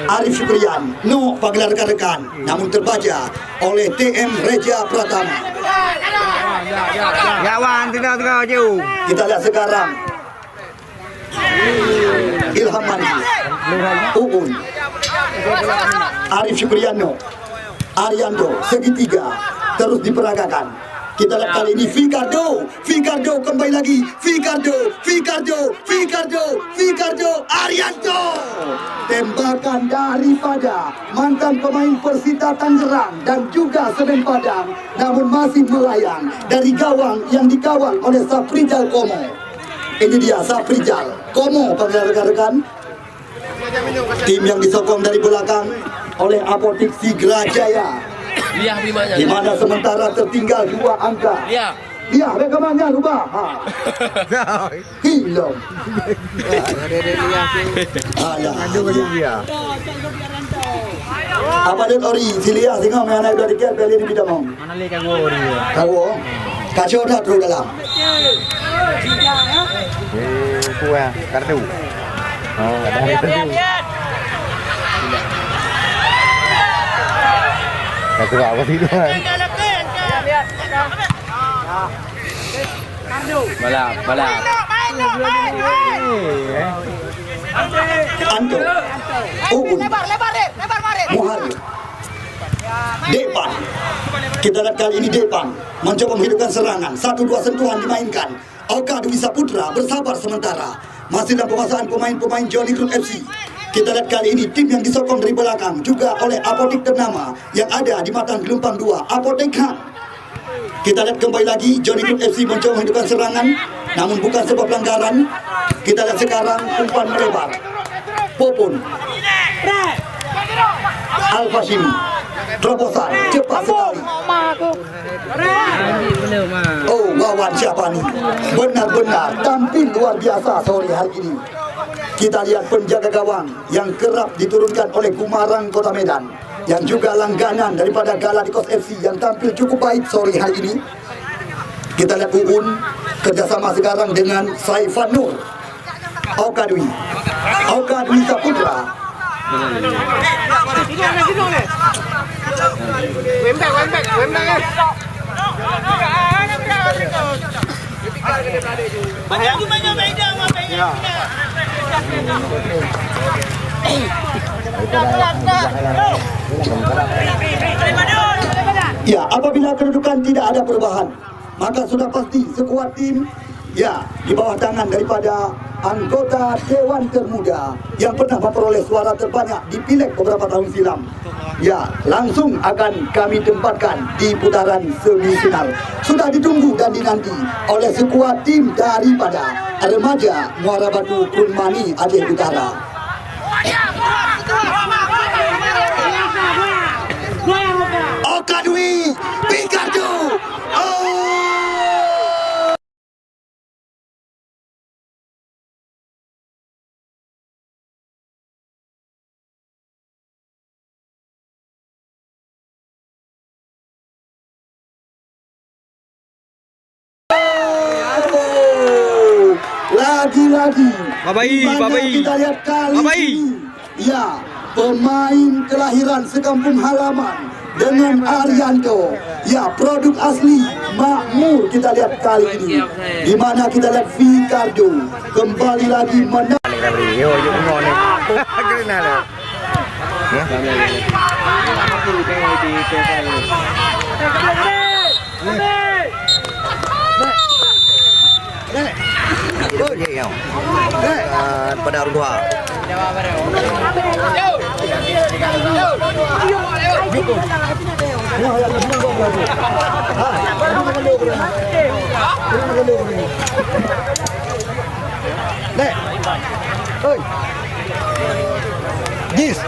Arif Syukrian, no panggilan rekan-rekan, namun terbaca oleh TM Reja Pratama. Jawan tengah-tengah jauh. Kita lihat sekarang Ilham Mandi, Uun, Arif Syukriano, Ariando, segitiga terus diperagakan. Kita lihat kali ini Fikardo kembali lagi, Fikardo, Arianto. Tembakan daripada mantan pemain Persita Tangerang dan juga Semen Padang, namun masih melayang dari gawang yang dikawal oleh Safrijal Komo. Ini dia Safrijal Komo, panggilan rekan-rekan. Tim yang disokong dari belakang oleh Apotik Sigra Jaya, di mana sementara tertinggal 2 angka. Lihat bagaimana rubah. Hilang. Apa dia ori? Silia singa mana ada di kiri beli di bidang mau. Mana lagi kau ori? Kau kacau dah terus dalam. Kue kartu. Oh, dari tadi. Kata apa sih tu? Balap. Anto, Uun, Muharri, Depan. Kita lihat kali ini Depan mencoba menghidupkan serangan. 1-2 sentuhan dimainkan. Oka Dwi Saputra bersabar sementara. Masih dalam penguasaan pemain-pemain Johnny Group FC. Kita lihat kali ini tim yang disokong dari belakang juga oleh Apotek ternama yang ada di Matan Gelombang 2, Apotek Khan. Kita lihat kembali lagi Johnny Group FC mencoba menghidupkan serangan, namun bukan sebuah pelanggaran. Kita lihat sekarang umpan melebar. Popon, Al-Fashimi, terobosan cepat sekali. Oh, lawan siapa nih? Benar-benar tampil luar biasa sore hari ini. Kita lihat penjaga gawang yang kerap diturunkan oleh Gumarang Kota Medan, yang juga langganan daripada Galacticos FC yang tampil cukup baik sore hari ini. Kita lihat Uun kerjasama sekarang dengan Saifan Nur, Oka Dwi Saputra. Ya, apabila kedudukan tidak ada perubahan, maka sudah pasti sekuat tim ya di bawah tangan daripada anggota Dewan Termuda yang pernah memperoleh suara terbanyak di Pileg beberapa tahun silam. Ya, langsung akan kami tempatkan di putaran semifinal. Sudah ditunggu dan dinanti oleh sekuat tim daripada remaja Muara Batu Kunmani Aceh Utara. Oka Dwi, Fikardo. Lagi-lagi Babai. Kita lihat kali ini, ya, pemain kelahiran sekampung halaman dengan Arianto, ya, produk asli Makmur. Kita lihat kali ini, di mana kita lihat Fikardo kembali lagi menang. Pada Arudha. Jis.